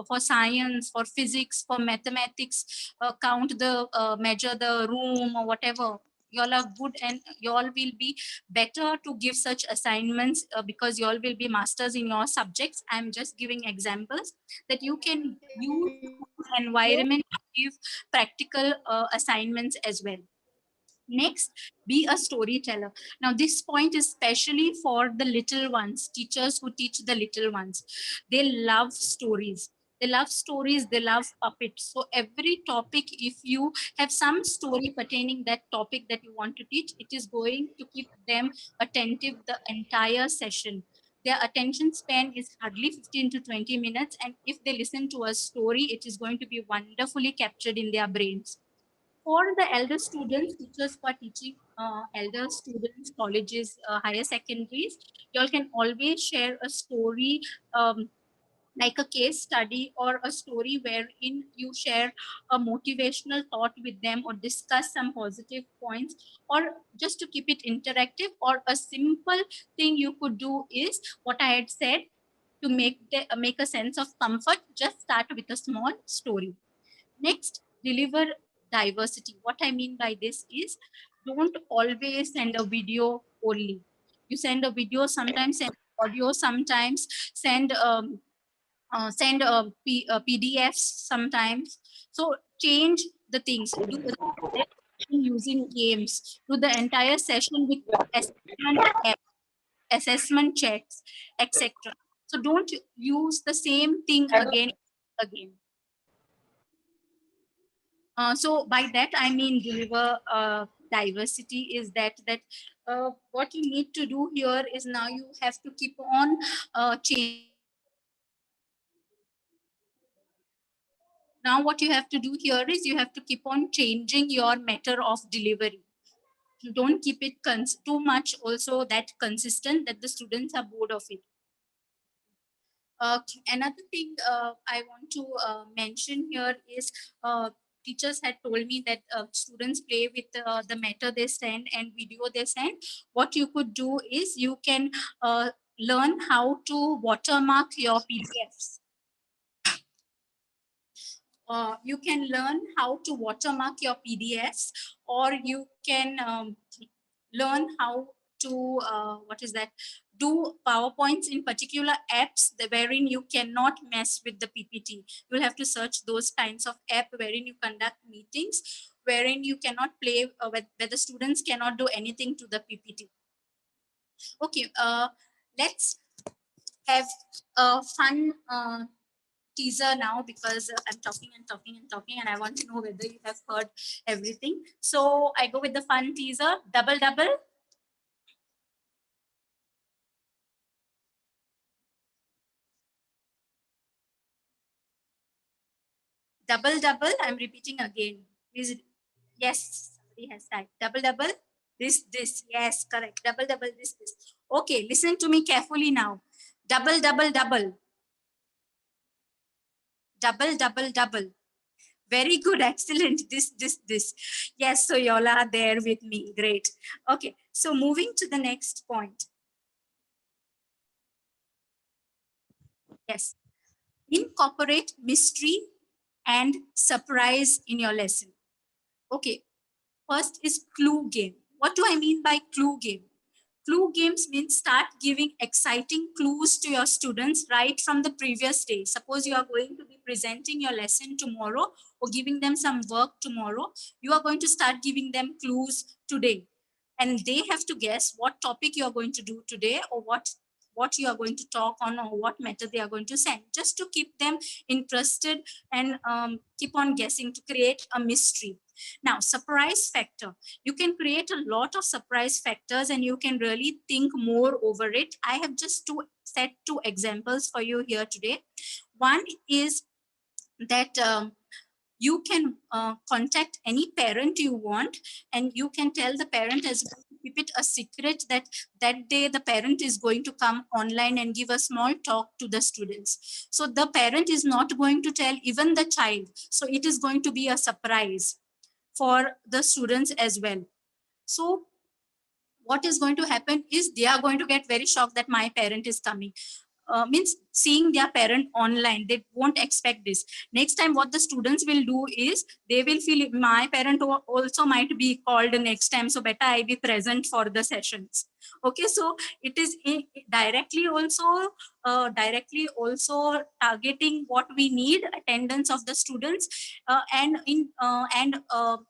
for science, for physics, for mathematics, count the measure the room or whatever. Y'all are good and y'all will be better to give such assignments, because y'all will be masters in your subjects. I'm just giving examples that you can use environment to give practical assignments as well. Next, be a storyteller. Now, this point is especially for the little ones, teachers who teach the little ones. They love stories. They love stories, they love puppets. So every topic, if you have some story pertaining that topic that you want to teach, it is going to keep them attentive the entire session. Their attention span is hardly 15 to 20 minutes. And if they listen to a story, it is going to be wonderfully captured in their brains. For the elder students, teachers who are teaching elder students, colleges, higher secondaries, you all can always share a story, like a case study or a story wherein you share a motivational thought with them or discuss some positive points, or just to keep it interactive. Or a simple thing you could do is what I had said, to make a sense of comfort, just start with a small story. Next, deliver diversity. What I mean by this is, don't always send a video only. You send a video, sometimes send audio, sometimes send PDFs sometimes. So change the things. Do the entire session using games. Do the entire session with assessment checks, etc. So don't use the same thing again and again. So by that I mean deliver diversity is that what you need to do here is, now you have to keep on changing. Now what you have to do here is you have to keep on changing your method of delivery. You don't keep it too much also that consistent that the students are bored of it. Another thing I want to mention here is, teachers had told me that students play with the matter they send and video they send. What you could do is you can learn how to watermark your PDFs. You can learn how to watermark your PDFs, or you can learn how to what is that, do PowerPoints in particular apps wherein you cannot mess with the PPT. You'll have to search those kinds of app wherein you conduct meetings, wherein you cannot play, where the students cannot do anything to the PPT. Okay, let's have a fun teaser now, because I'm talking and talking and talking and I want to know whether you have heard everything. So I go with the fun teaser. Double double. Double double. I'm repeating again. Please. Yes, somebody has typed. Double double. This. Yes, correct. Double double. This. Okay, listen to me carefully now. Double double double. Double double double. Very good, excellent. This. Yes, so y'all are there with me. Great. Okay, so moving to the next point. Yes, incorporate mystery and surprise in your lesson. Okay, first is clue game. What do I mean by clue game? Clue games means start giving exciting clues to your students right from the previous day. Suppose you are going to be presenting your lesson tomorrow or giving them some work tomorrow. You are going to start giving them clues today. and they have to guess what topic you are going to do today, or what you are going to talk on, or what method they are going to send, just to keep them interested and keep on guessing, to create a mystery. Now, surprise factor. You can create a lot of surprise factors and you can really think more over it. I have just set two examples for you here today. One is that you can contact any parent you want, and you can tell the parent as well to keep it a secret that that day the parent is going to come online and give a small talk to the students. So the parent is not going to tell even the child. So it is going to be a surprise for the students as well. So what is going to happen is they are going to get very shocked that my parent is coming. Means seeing their parent online, they won't expect this. Next time what the students will do is they will feel my parent also might be called next time, so better I be present for the sessions. Okay, so it is directly also targeting what we need, attendance of the students, and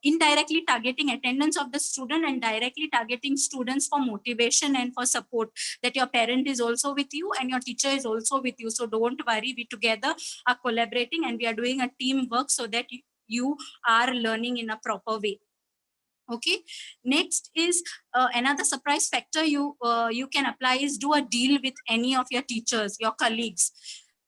indirectly targeting attendance of the student, and directly targeting students for motivation and for support, that your parent is also with you and your teacher is also with you. So don't worry, we together are collaborating and we are doing a teamwork so that you are learning in a proper way. Okay, next is another surprise factor you can apply is do a deal with any of your teachers, your colleagues.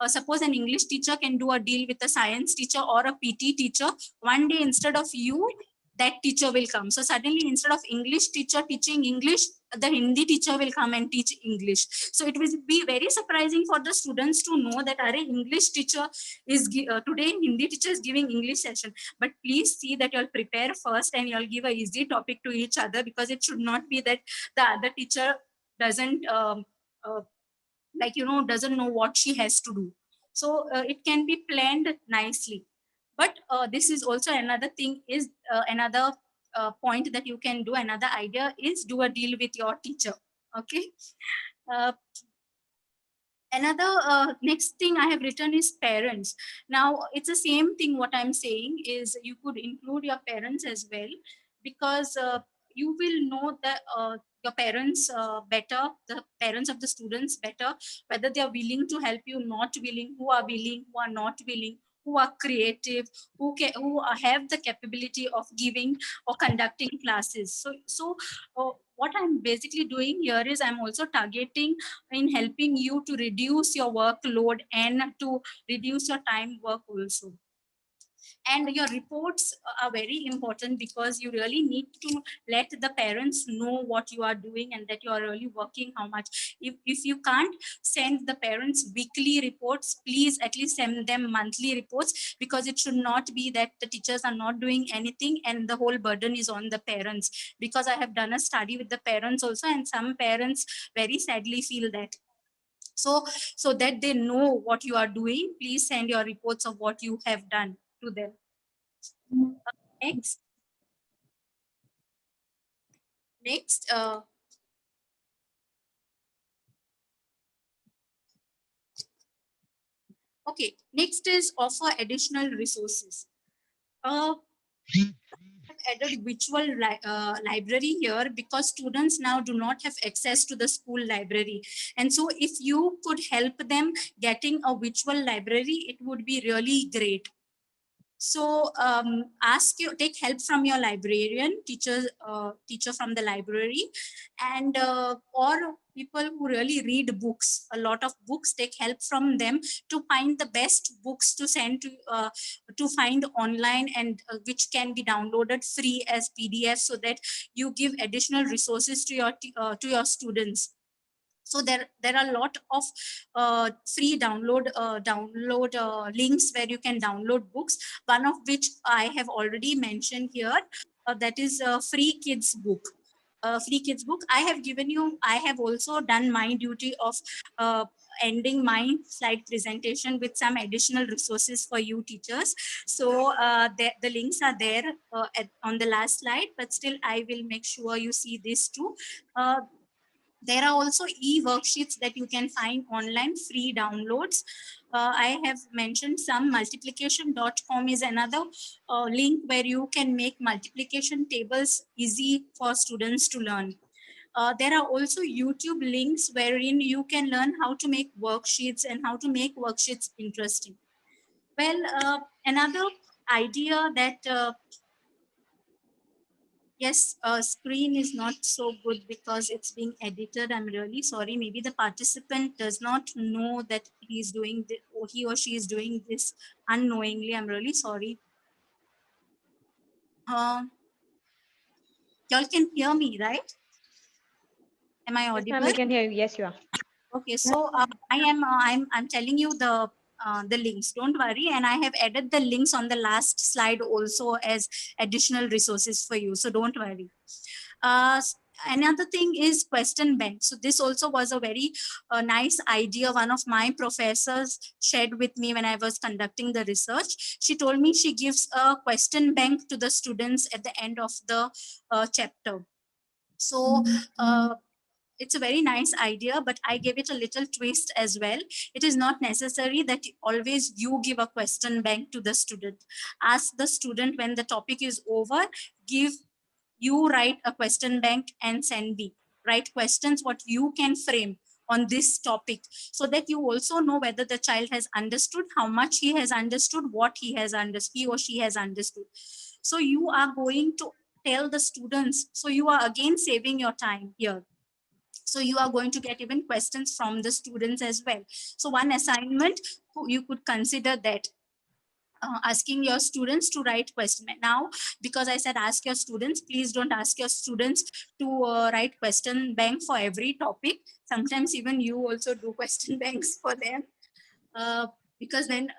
Suppose an English teacher can do a deal with a science teacher or a PT teacher. One day instead of you, that teacher will come. So suddenly instead of English teacher teaching English, the Hindi teacher will come and teach English. So it will be very surprising for the students to know that our English teacher is today Hindi teacher is giving English session. But please see that you'll prepare first and you'll give a easy topic to each other, because it should not be that the other teacher doesn't doesn't know what she has to do. So it can be planned nicely. But this is also another thing, is another point that you can do. Another idea is do a deal with your teacher. Okay. uh, Another next thing I have written is parents. Now it's the same thing. What I'm saying is you could include your parents as well, because you will know that your parents better, the parents of the students better, whether they are willing to help you, not willing, who are not willing, who are creative, who have the capability of giving or conducting classes. So what I'm basically doing here is I'm also targeting in helping you to reduce your workload and to reduce your time work also. And your reports are very important, because you really need to let the parents know what you are doing and that you are really working how much. If you can't send the parents weekly reports, please at least send them monthly reports, because it should not be that the teachers are not doing anything and the whole burden is on the parents. Because I have done a study with the parents also, and some parents very sadly feel that. So that they know what you are doing, please send your reports of what you have done to them. Next. Next. Okay. Next is offer additional resources. Added virtual library here, because students now do not have access to the school library, and so if you could help them getting a virtual library, it would be really great. So take help from your librarian, teacher from the library, and or people who really read books, a lot of books, take help from them to find the best books to send to find online, and which can be downloaded free as PDF, so that you give additional resources to your students. So there are a lot of free download links where you can download books, one of which I have already mentioned here, that is a free kids book. Free kids book I have given you. I have also done my duty of ending my slide presentation with some additional resources for you teachers. So the links are there on the last slide, but still I will make sure you see this too. There are also e-worksheets that you can find online, free downloads. I have mentioned some. Multiplication.com is another link where you can make multiplication tables easy for students to learn. There are also YouTube links wherein you can learn how to make worksheets and how to make worksheets interesting. Well, another idea that yes, screen is not so good because it's being edited. I'm really sorry. Maybe the participant does not know that he's doing this, or he or she is doing this unknowingly. I'm really sorry. Y'all can hear me, right? Am I Yes, audible? ma'am, we can hear you. Yes, you are. Okay, so I'm telling you the links. Don't worry, and I have added the links on the last slide also as additional resources for you. So don't worry. Another thing is question bank. So this also was a very nice idea. One of my professors shared with me when I was conducting the research. She told me she gives a question bank to the students at the end of the chapter. So it's a very nice idea, but I gave it a little twist as well. It is not necessary that always you give a question bank to the student. Ask the student when the topic is over, you write a question bank and send me. Write questions what you can frame on this topic so that you also know whether the child has understood, how much he has understood, what he or she has understood. So you are going to tell the students. So you are again saving your time here. So you are going to get even questions from the students as well. So one assignment, you could consider that. Asking your students to write question. Now, because I said ask your students, please don't ask your students to write question bank for every topic. Sometimes even you also do question banks for them, because then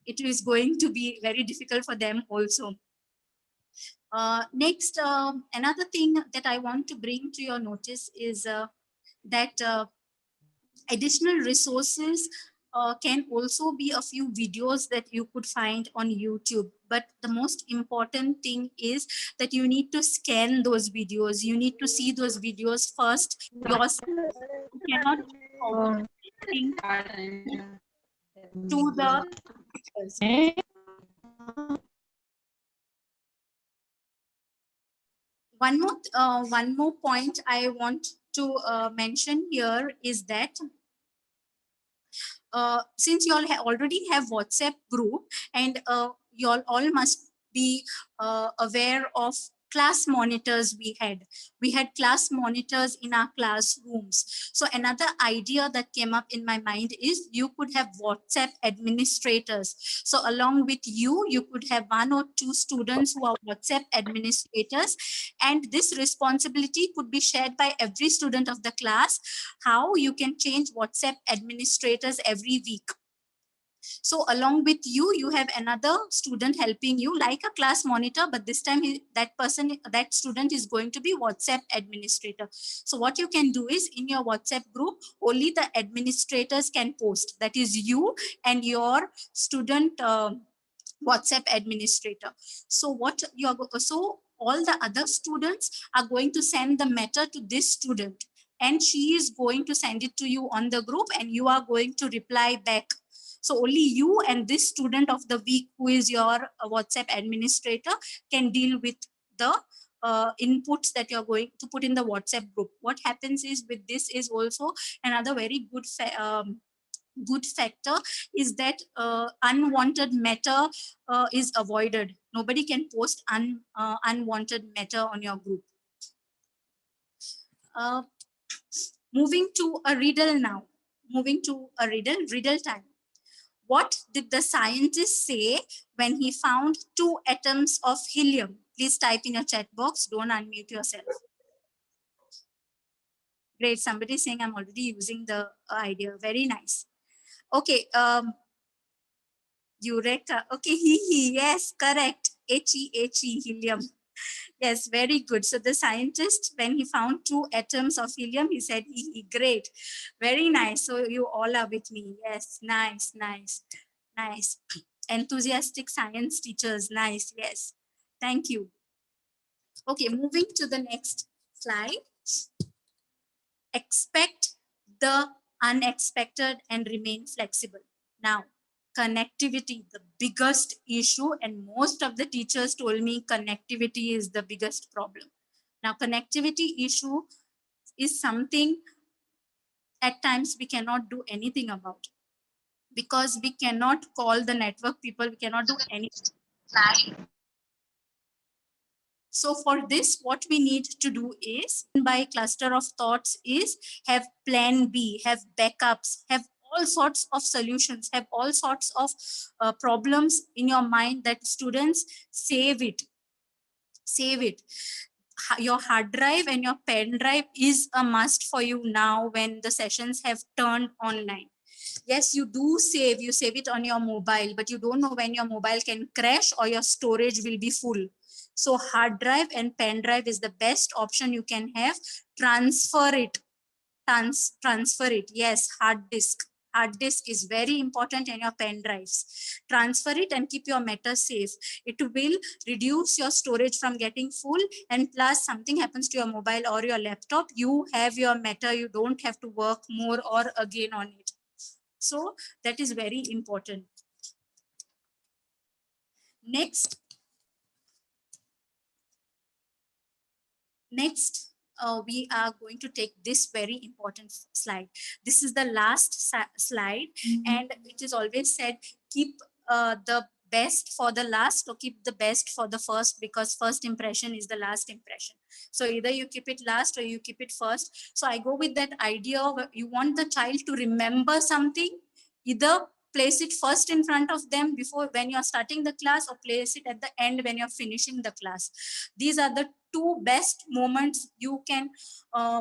it is going to be very difficult for them also. Next, another thing that I want to bring to your notice is that additional resources can also be a few videos that you could find on YouTube. But the most important thing is that you need to scan those videos. You need to see those videos first yourself. You cannot forward anything to the teachers. One more point I want to mention here is that since you all already have WhatsApp group, and you all must be aware of class monitors. We had class monitors in our classrooms. So another idea that came up in my mind is you could have WhatsApp administrators. So along with you could have 1 or 2 students who are WhatsApp administrators, and this responsibility could be shared by every student of the class. How you can change WhatsApp administrators every week. So along with you have another student helping you like a class monitor, but this time that student is going to be WhatsApp administrator. So what you can do is in your WhatsApp group, only the administrators can post. That is you and your student WhatsApp administrator. So all the other students are going to send the matter to this student, and she is going to send it to you on the group, and you are going to reply back. So only you and this student of the week, who is your WhatsApp administrator, can deal with the inputs that you're going to put in the WhatsApp group. What happens is with this is also another very good factor is that unwanted matter is avoided. Nobody can post unwanted matter on your group. Moving to a riddle now. Moving to a riddle time. What did the scientist say when he found 2 atoms of helium? Please type in your chat box. Don't unmute yourself. Great. Somebody is saying I'm already using the idea. Very nice. Okay. Eureka. Okay. Yes, correct. Helium. Yes, very good. So the scientist, when he found 2 atoms of helium, he said, great. Very nice. So you all are with me. Yes, nice. Enthusiastic science teachers. Nice. Yes. Thank you. Okay, moving to the next slide. Expect the unexpected and remain flexible. Now, connectivity, the biggest issue, and most of the teachers told me connectivity is the biggest problem. Now, connectivity issue is something at times we cannot do anything about, because we cannot call the network people, we cannot do anything. So for this, what we need to do is, by cluster of thoughts, is have plan B, have backups, have all sorts of solutions, have all sorts of problems in your mind, that students save it. Save it. Your hard drive and your pen drive is a must for you now when the sessions have turned online. Yes, you do save, you save it on your mobile, but you don't know when your mobile can crash or your storage will be full. So hard drive and pen drive is the best option you can have. Transfer it. Transfer it. Yes, hard disk. Hard disk is very important in your pen drives. Transfer it and keep your matter safe. It will reduce your storage from getting full, and plus something happens to your mobile or your laptop, you have your matter, you don't have to work more or again on it. So that is very important. Next, we are going to take this very important slide. This is the last slide, and it is always said, keep the best for the last or keep the best for the first, because first impression is the last impression. So either you keep it last or you keep it first. So I go with that idea of, you want the child to remember something, either place it first in front of them before when you're starting the class, or place it at the end when you're finishing the class. These are the two best moments you can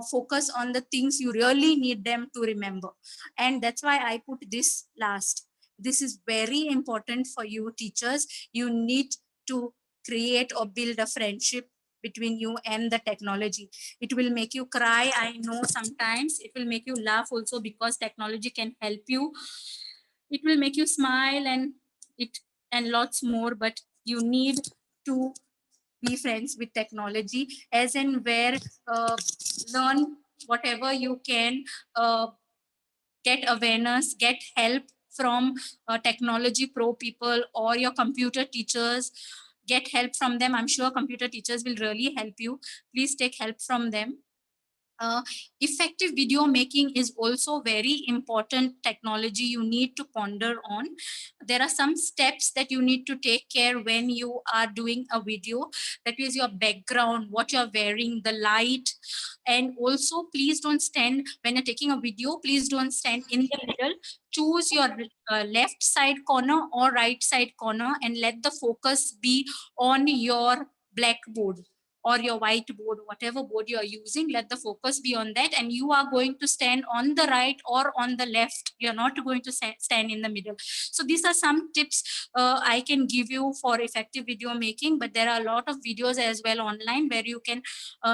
focus on the things you really need them to remember. And that's why I put this last. This is very important for you teachers. You need to create or build a friendship between you and the technology. It will make you cry, I know sometimes. It will make you laugh also, because technology can help you. It will make you smile and lots more, but you need to be friends with technology, as in where learn whatever you can, get awareness, get help from technology pro people or your computer teachers. Get help from them. I'm sure computer teachers will really help you. Please take help from them. Effective video making is also very important technology you need to ponder on. There are some steps that you need to take care when you are doing a video. That is your background, what you're wearing, the light. And also, please don't stand, when you're taking a video, please don't stand in the middle. Choose your left side corner or right side corner, and let the focus be on your blackboard or your whiteboard, whatever board you are using. Let the focus be on that, and you are going to stand on the right or on the left. You're not going to stand in the middle. So these are some tips I can give you for effective video making, but there are a lot of videos as well online where you can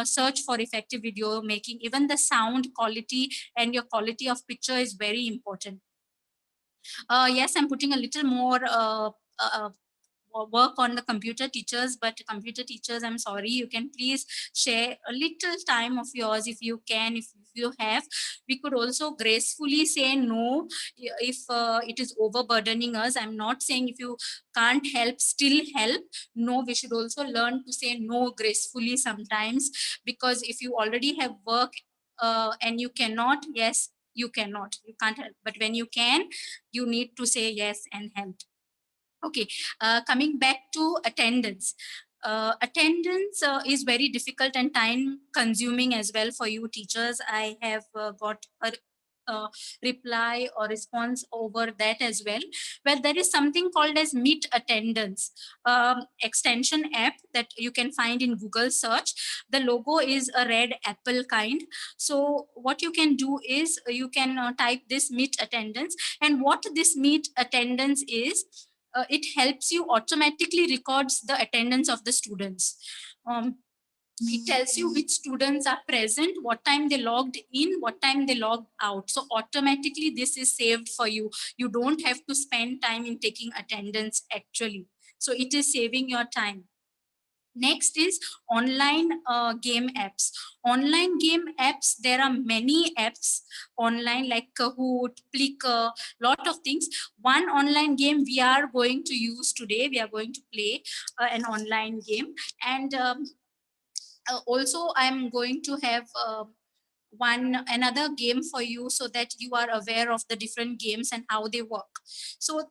search for effective video making. Even the sound quality and your quality of picture is very important. Yes, I'm putting a little more work on the computer teachers, but computer teachers, I'm sorry, you can please share a little time of yours if you can, if you have. We could also gracefully say no if it is overburdening us. I'm not saying if you can't help, still help. No, we should also learn to say no gracefully sometimes, because if you already have work and you cannot, yes, you cannot, you can't help. But when you can, you need to say yes and help. Okay, coming back to attendance. Attendance is very difficult and time consuming as well for you teachers. I have got a reply or response over that as well, where there is something called as Meet Attendance extension app that you can find in Google search. The logo is a red apple kind. So what you can do is you can type this Meet Attendance, and what this Meet Attendance is, it helps you automatically records the attendance of the students. It tells you which students are present, what time they logged in, what time they logged out. So automatically this is saved for you. You don't have to spend time in taking attendance actually. So it is saving your time. Next is online game apps. Online game apps, there are many apps online like Kahoot, Flickr, lot of things. One online game we are going to use today, we are going to play an online game. And also I'm going to have another game for you so that you are aware of the different games and how they work. So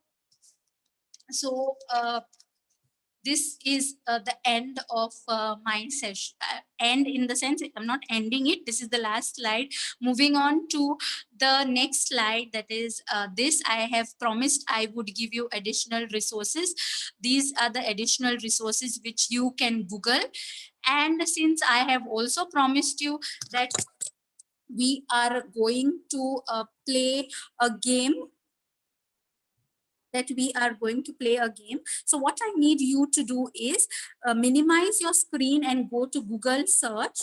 this is the end of my session. End in the sense I'm not ending it. This is the last slide. Moving on to the next slide, that is this. I have promised I would give you additional resources. These are the additional resources which you can Google. And since I have also promised you that we are going to play a game, so what I need you to do is minimize your screen and go to Google search.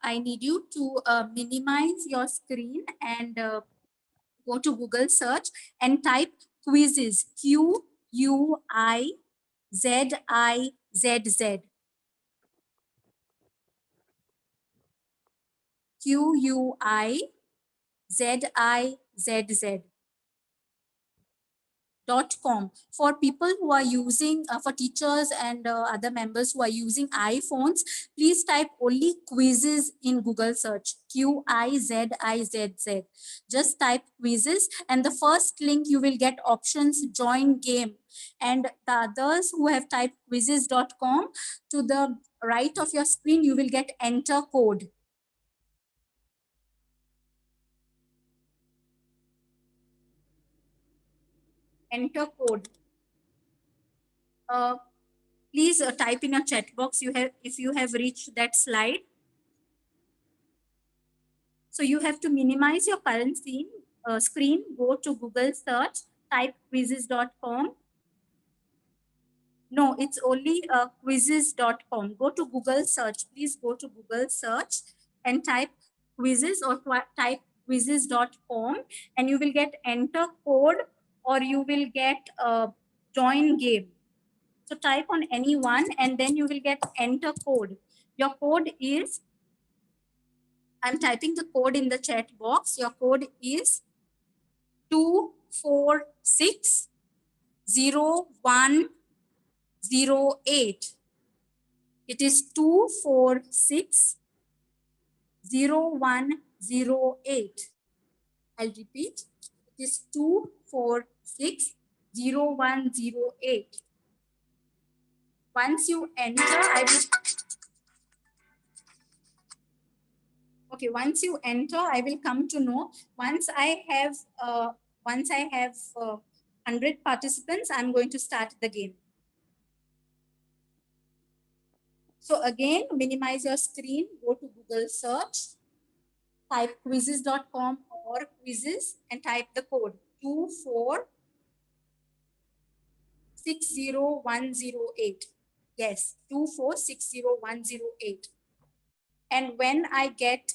I need you to minimize your screen and go to Google search and type quizzes, Q-U-I-Z-I-Z-Z. Q-U-I-Z-I-Z-Z. .com. For people who are using, for teachers and other members who are using iPhones, please type only quizzes in Google search, Q-I-Z-I-Z-Z. Just type quizzes, and the first link you will get options join game. And the others who have typed quizzes.com, to the right of your screen, you will get enter code. Enter code. Please type in your chat box if you have reached that slide. So you have to minimize your current screen, go to Google search, type quizzes.com. No, it's only quizzes.com. Go to Google search. Please go to Google search and type quizzes or type quizzes.com, and you will get enter code or you will get join game. So type on any one and then you will get enter code. Your code is, I'm typing the code in the chat box. Your code is 2460108. It is 2460108. I'll repeat. It is 2460108. Once you enter, once you enter, I will come to know. Once I have 100 participants, I'm going to start the game. So again, minimize your screen, go to Google search, type quizzes.com or quizzes and type the code 2460108. Yes, 2460108. And when I get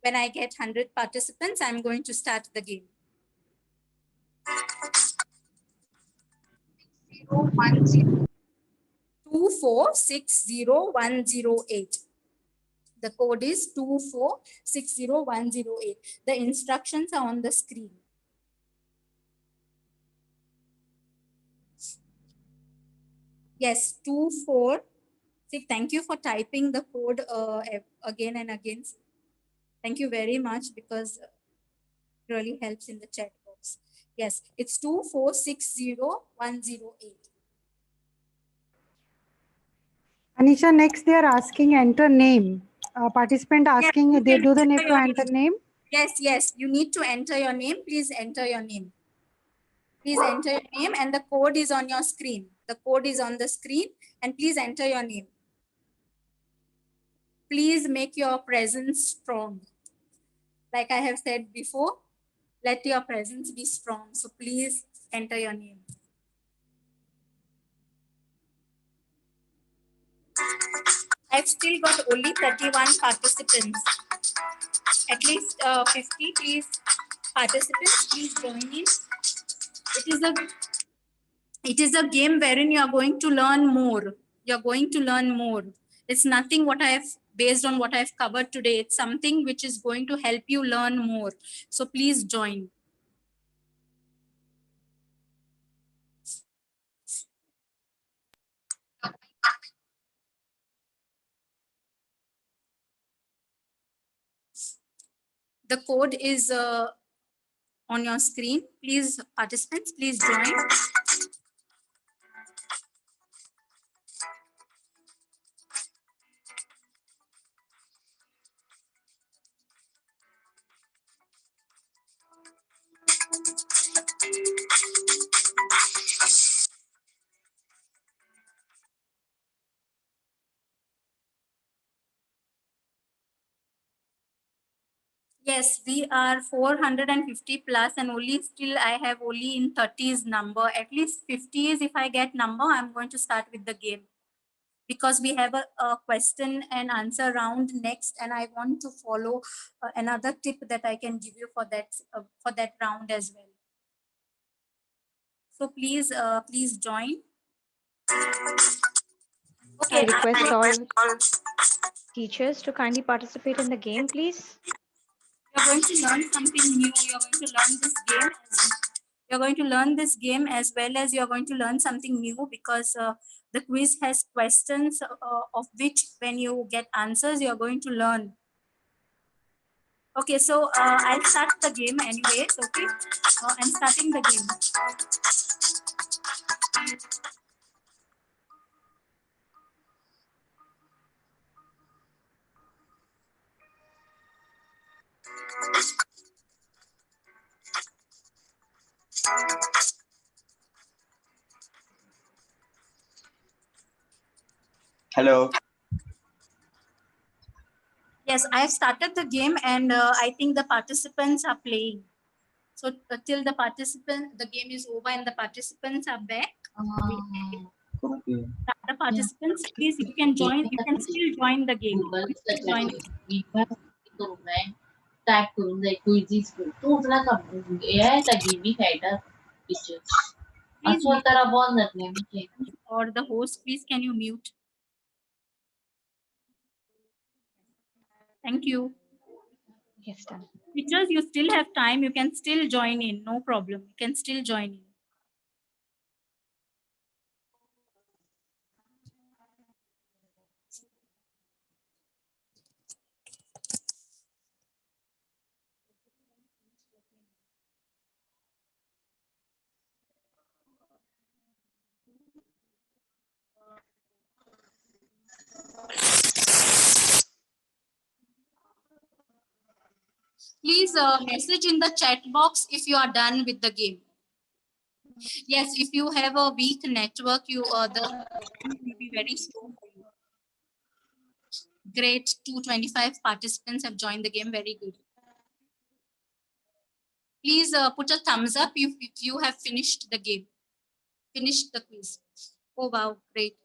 100 participants, I'm going to start the game. 2460108. The code is 2460108. The instructions are on the screen. Yes, 246. Thank you for typing the code again and again. Thank you very much, because it really helps in the chat box. Yes, it's 2460108. Anisha, next they are asking enter name. Participant asking, yes, they do the need to enter name? Yes, you need to enter your name. Please enter your name. Please enter your name, and the code is on your screen. The code is on the screen, and please enter your name. Please make your presence strong. Like I have said before, let your presence be strong. So please enter your name. I've still got only 31 participants. At least 50, please, participants, please join in. It is a it is a game wherein you are going to learn more. You're going to learn more. It's nothing what I have based on what I've covered today. It's something which is going to help you learn more. So please join. The code is on your screen. Please, participants, please join. Yes, we are 450 plus and only still I have only in 30s number. At least 50s if I get number, I'm going to start with the game. Because we have a question and answer round next, and I want to follow another tip that I can give you for that round as well. So please join. Okay, I request all teachers to kindly participate in the game, please. You're going to learn something new. You're going to learn this game. You're going to learn this game as well as you're going to learn something new because the quiz has questions of which when you get answers, you're going to learn. Okay, so I'll start the game anyways, okay? I'm starting the game. Hello. Yes, I have started the game and I think the participants are playing. So till the game is over and the participants are back. The participants, please, you can join. You can still join the game. Type करून जाय quizzes तू उचला का AI तागी मी फायदा pictures असं तर बंद जातले मी or the host, please can you mute? Thank you. Yes, done. Teachers, you still have time. You can still join in. No problem. You can still join in. Please message in the chat box if you are done with the game. Yes, if you have a weak network, the game will be very slow for you. Great, 225 participants have joined the game. Very good. Please put a thumbs up if you have finished the game, finished the quiz. Oh wow, great.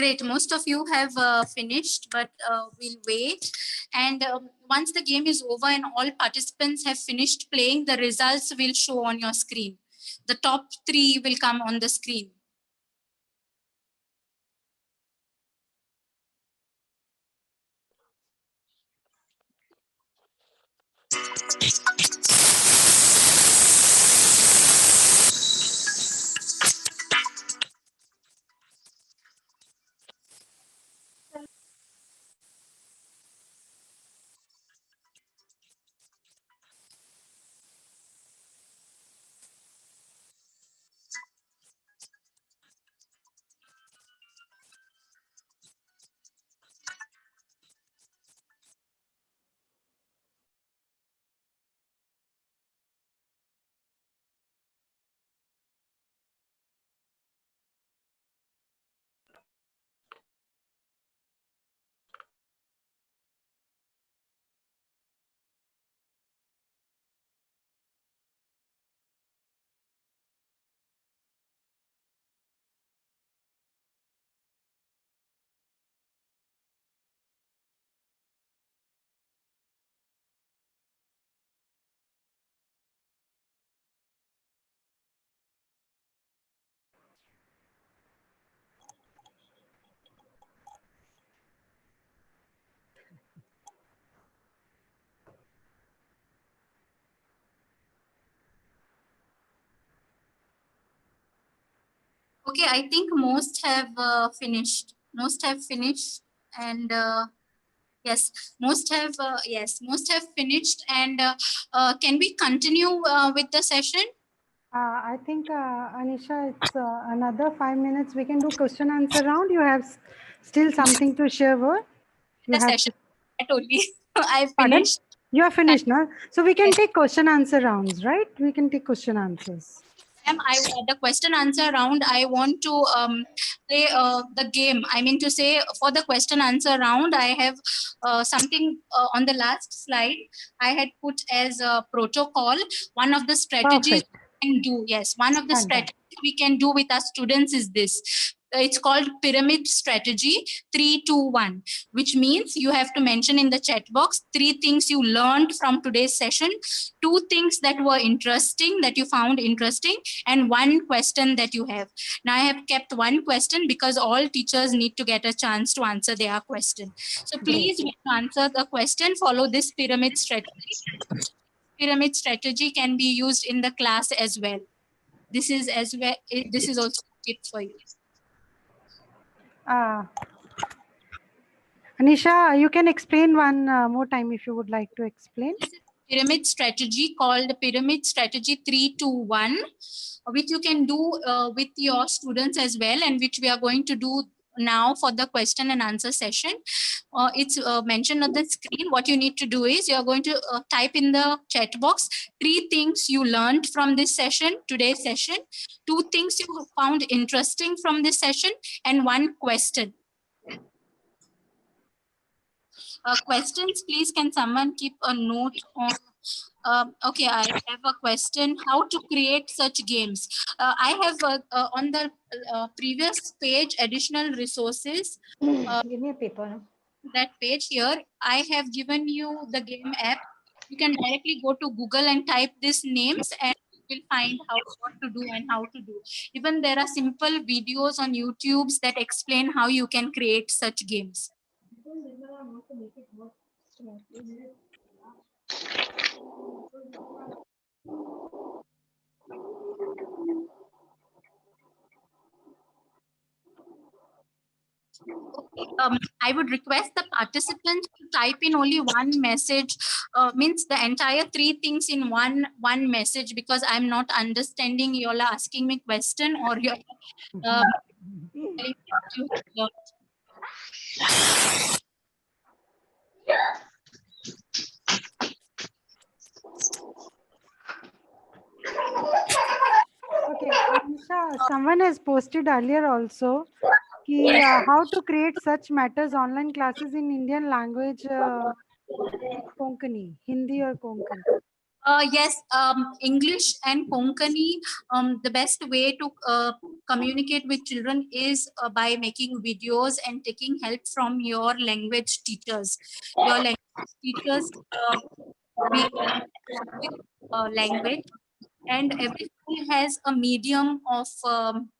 Great. Most of you have finished, but we'll wait. And once the game is over and all participants have finished playing, the results will show on your screen. The top 3 will come on the screen. Okay, I think most have finished. Most have finished, and yes, most have finished. And can we continue with the session? I think, Anisha, it's another 5 minutes. We can do question answer round. You have still something to share with? You The have session. I told you, I Pardon? finished. You are finished now. So we can take question answer rounds, right? We can take question answers. The question answer round, I want to play the game. I mean to say, for the question answer round, I have something on the last slide. I had put as a protocol. One of the strategies we can do, yes, one of the strategies we can do with our students is this. It's called pyramid strategy 3-2-1, which means you have to mention in the chat box 3 things you learned from today's session, 2 things that were interesting, that you found interesting, and 1 question that you have. Now I have kept 1 question because all teachers need to get a chance to answer their question. So please, when you answer the question, follow this pyramid strategy. Pyramid strategy can be used in the class as well. This is also a tip for you. Anisha, you can explain one more time if you would like to explain. Pyramid strategy called pyramid strategy 3-2-1, which you can do with your students as well, and which we are going to do now for the question and answer session. It's mentioned on the screen. What you need to do is you are going to type in the chat box 3 things you learned from this session, today's session, 2 things you found interesting from this session, and 1 question. Questions, please, can someone keep a note on? Okay, I have a question. How to create such games? I have on the previous page, additional resources. Give me a paper. That page here, I have given you the game app. You can directly go to Google and type these names and you will find what to do and how to do. Even there are simple videos on YouTube that explain how you can create such games. I would request the participants to type in only 1 message, means the entire 3 things in one message, because I'm not understanding. You're asking me question or you're telling me what you have learned. Okay, Anisha, someone has posted earlier also how to create such matters online classes in Indian language, Konkani, Hindi or Konkani. Yes, English and Konkani, the best way to communicate with children is by making videos and taking help from your language teachers. Your language teachers will help with language, and every school has a medium of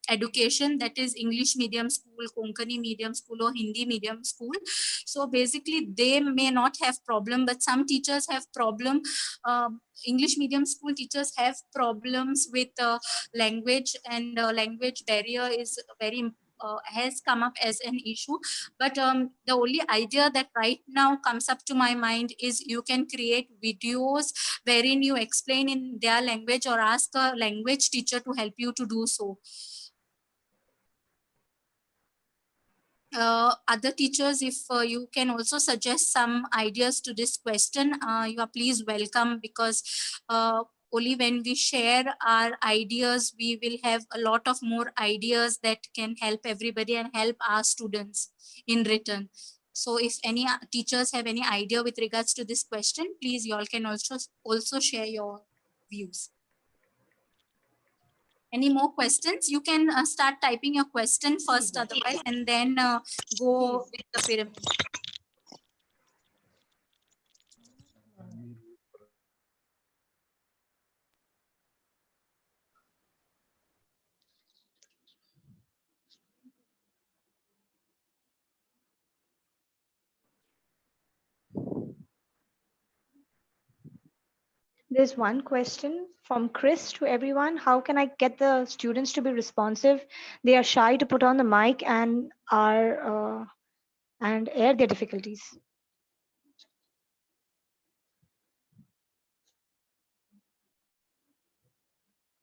education, that is English medium school, Konkani medium school, or Hindi medium school. So basically they may not have problem, but some teachers have problem. English medium school teachers have problems with language, and language barrier is very has come up as an issue. But the only idea that right now comes up to my mind is you can create videos wherein you explain in their language, or ask a language teacher to help you to do so. Other teachers, if you can also suggest some ideas to this question, you are please welcome, because only when we share our ideas, we will have a lot of more ideas that can help everybody and help our students in return. So if any teachers have any idea with regards to this question, please you all can also share your views. Any more questions? You can start typing your question first, otherwise, and then go with the pyramid. There's one question from Chris to everyone. How can I get the students to be responsive? They are shy to put on the mic and are and air their difficulties.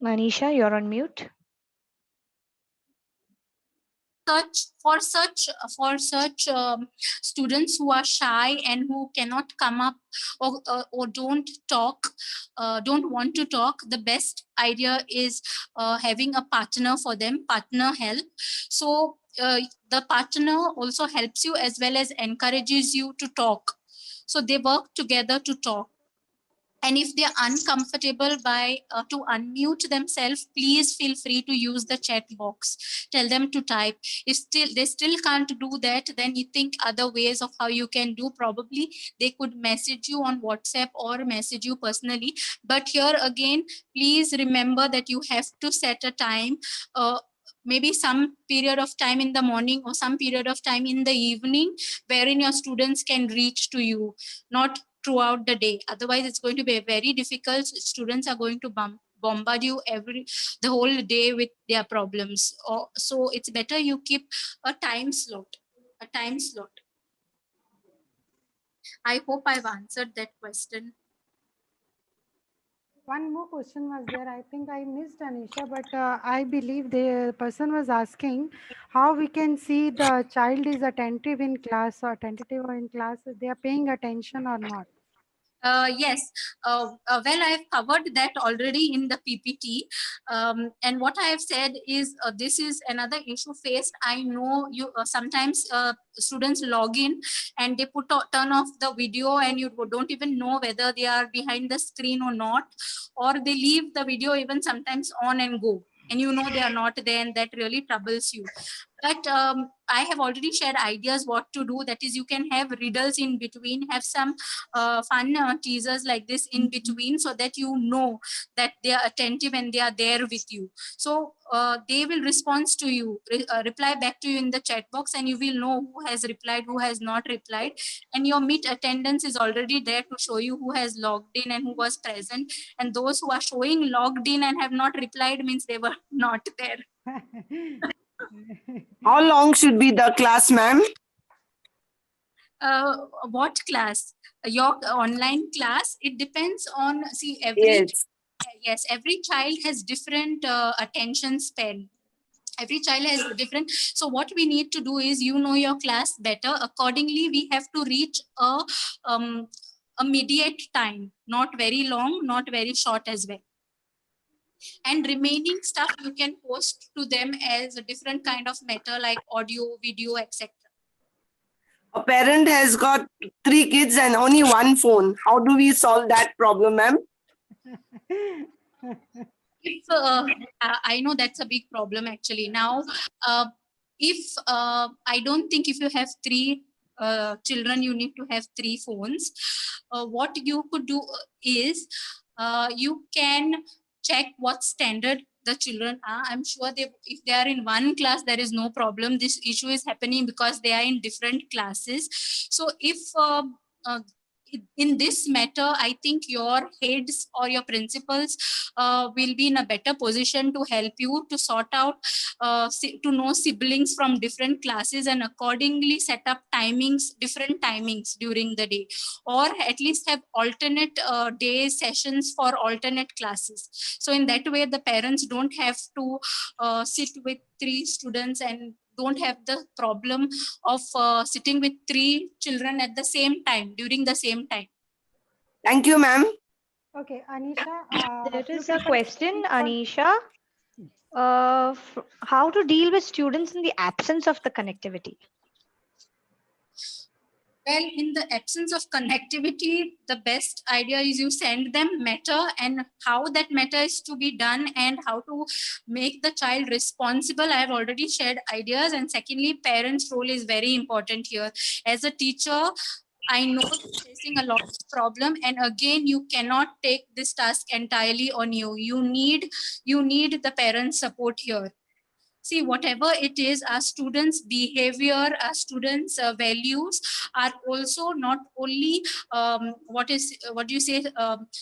Manisha, you're on mute. For such students who are shy and who cannot come up, or don't talk, don't want to talk, the best idea is having a partner for them, partner help. So the partner also helps you as well as encourages you to talk. So they work together to talk. And if they are uncomfortable by to unmute themselves, please feel free to use the chat box. Tell them to type. If they still can't do that, then you think other ways of how you can do. Probably they could message you on WhatsApp or message you personally. But here again, please remember that you have to set a time. Maybe some period of time in the morning or some period of time in the evening, wherein your students can reach to you, not throughout the day. Otherwise, it's going to be very difficult. Students are going to bombard you the whole day with their problems. So it's better you keep a time slot. I hope I've answered that question. One more question was there. I think I missed, Anisha, but I believe the person was asking how we can see the child is attentive in class or attentive in class. They are paying attention or not. Yes, well, I have covered that already in the PPT. And what I have said is this is another issue faced. I know you sometimes students log in and they turn off the video, and you don't even know whether they are behind the screen or not, or they leave the video even sometimes on and go, and you know they are not there, and that really troubles you. But I have already shared ideas what to do. That is, you can have riddles in between, have some fun teasers like this in between, so that you know that they are attentive and they are there with you. So they will respond to you, reply back to you in the chat box, and you will know who has replied, who has not replied. And your meet attendance is already there to show you who has logged in and who was present. And those who are showing logged in and have not replied means they were not there. How long should be the class, ma'am? What class? Your online class? It depends on, see, every child has different attention span. Every child has different. So what we need to do is, you know your class better. Accordingly, we have to reach a mediate time, not very long, not very short as well. And remaining stuff you can post to them as a different kind of matter, like audio, video, etc. A parent has got 3 kids and only one phone. How do we solve that problem, ma'am? If I know that's a big problem actually. Now, if I don't think if you have three children, you need to have three phones. What you could do is you can check what standard the children are. I'm sure if they are in one class, there is no problem. This issue is happening because they are in different classes. So if uh, in this matter, I think your heads or your principals will be in a better position to help you to sort out, to know siblings from different classes and accordingly set up timings, different timings during the day, or at least have alternate day sessions for alternate classes. So in that way, the parents don't have to sit with three students and don't have the problem of sitting with three children at the same time during the same time. Thank you, ma'am. Okay, Anisha. There few is a people question, asking for- Anisha. How to deal with students in the absence of the connectivity? Well, in the absence of connectivity, the best idea is you send them matter, and how that matter is to be done and how to make the child responsible. I have already shared ideas. And secondly, parents' role is very important here. As a teacher, I know you're facing a lot of problem, and again, you cannot take this task entirely on you. You need the parents' support here. See, whatever it is, our students' behavior, our students' values are also not only what do you say,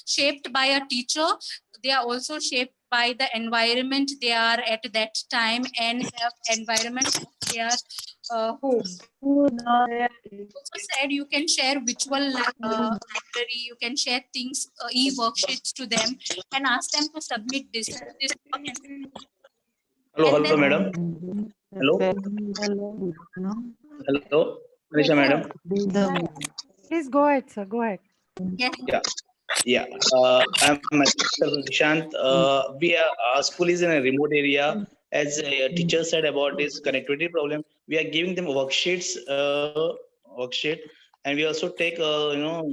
shaped by a teacher. They are also shaped by the environment they are at that time and the environment of their home. Also said you can share virtual library, you can share things, e-worksheets to them and ask them to submit this work. Hello, And hello, then madam. Hello, hello, Yes, Anisha, sir. madam. Please go ahead, sir. Go ahead. Yes. Yeah, yeah. I'm Mr. Nishant. Our school is in a remote area. As a teacher said about this connectivity problem, we are giving them worksheet, and we also take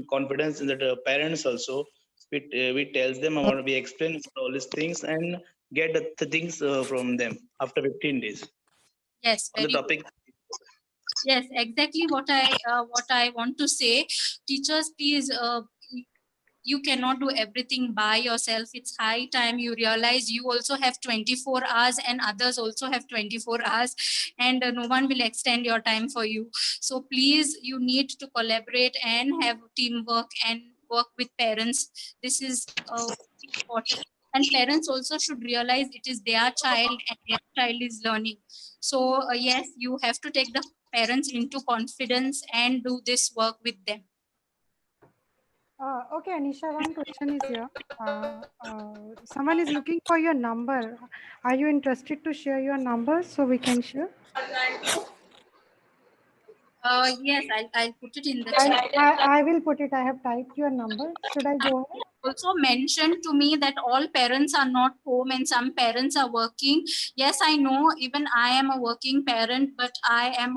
confidence in the parents also. We tells them about, we explain all these things and get the things from them after 15 days Yes, on the very good. topic. Yes, exactly what I want to say. Teachers, please, you cannot do everything by yourself. It's high time you realize you also have 24 hours and others also have 24 hours, and no one will extend your time for you. So please, you need to collaborate and have teamwork and work with parents. This is important. And parents also should realize it is their child and their child is learning. So yes, you have to take the parents into confidence and do this work with them. Okay, Anisha, one question is here. Someone is looking for your number. Are you interested to share your number so we can share? Yes, I'll put it in the chat. I will put it. I have typed your number. Should I go ahead? Also mentioned to me that all parents are not home and some parents are working. Yes, I know, even I am a working parent, but I am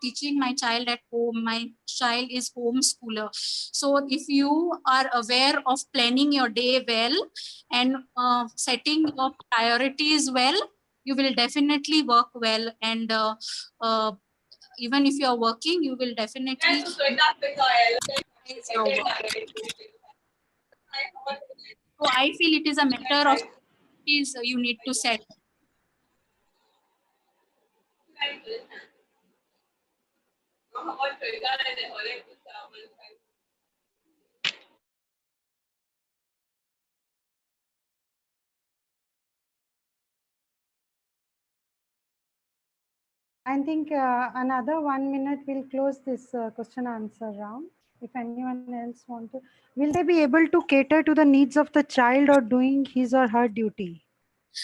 teaching my child at home. My child is homeschooler. So if you are aware of planning your day well and setting your priorities well, you will definitely work well. And even if you are working, you will definitely prioritize your work. So I feel it is a matter of priorities you need to set. I think another 1 minute will close this question answer round. If anyone else want to, will they be able to cater to the needs of the child or doing his or her duty?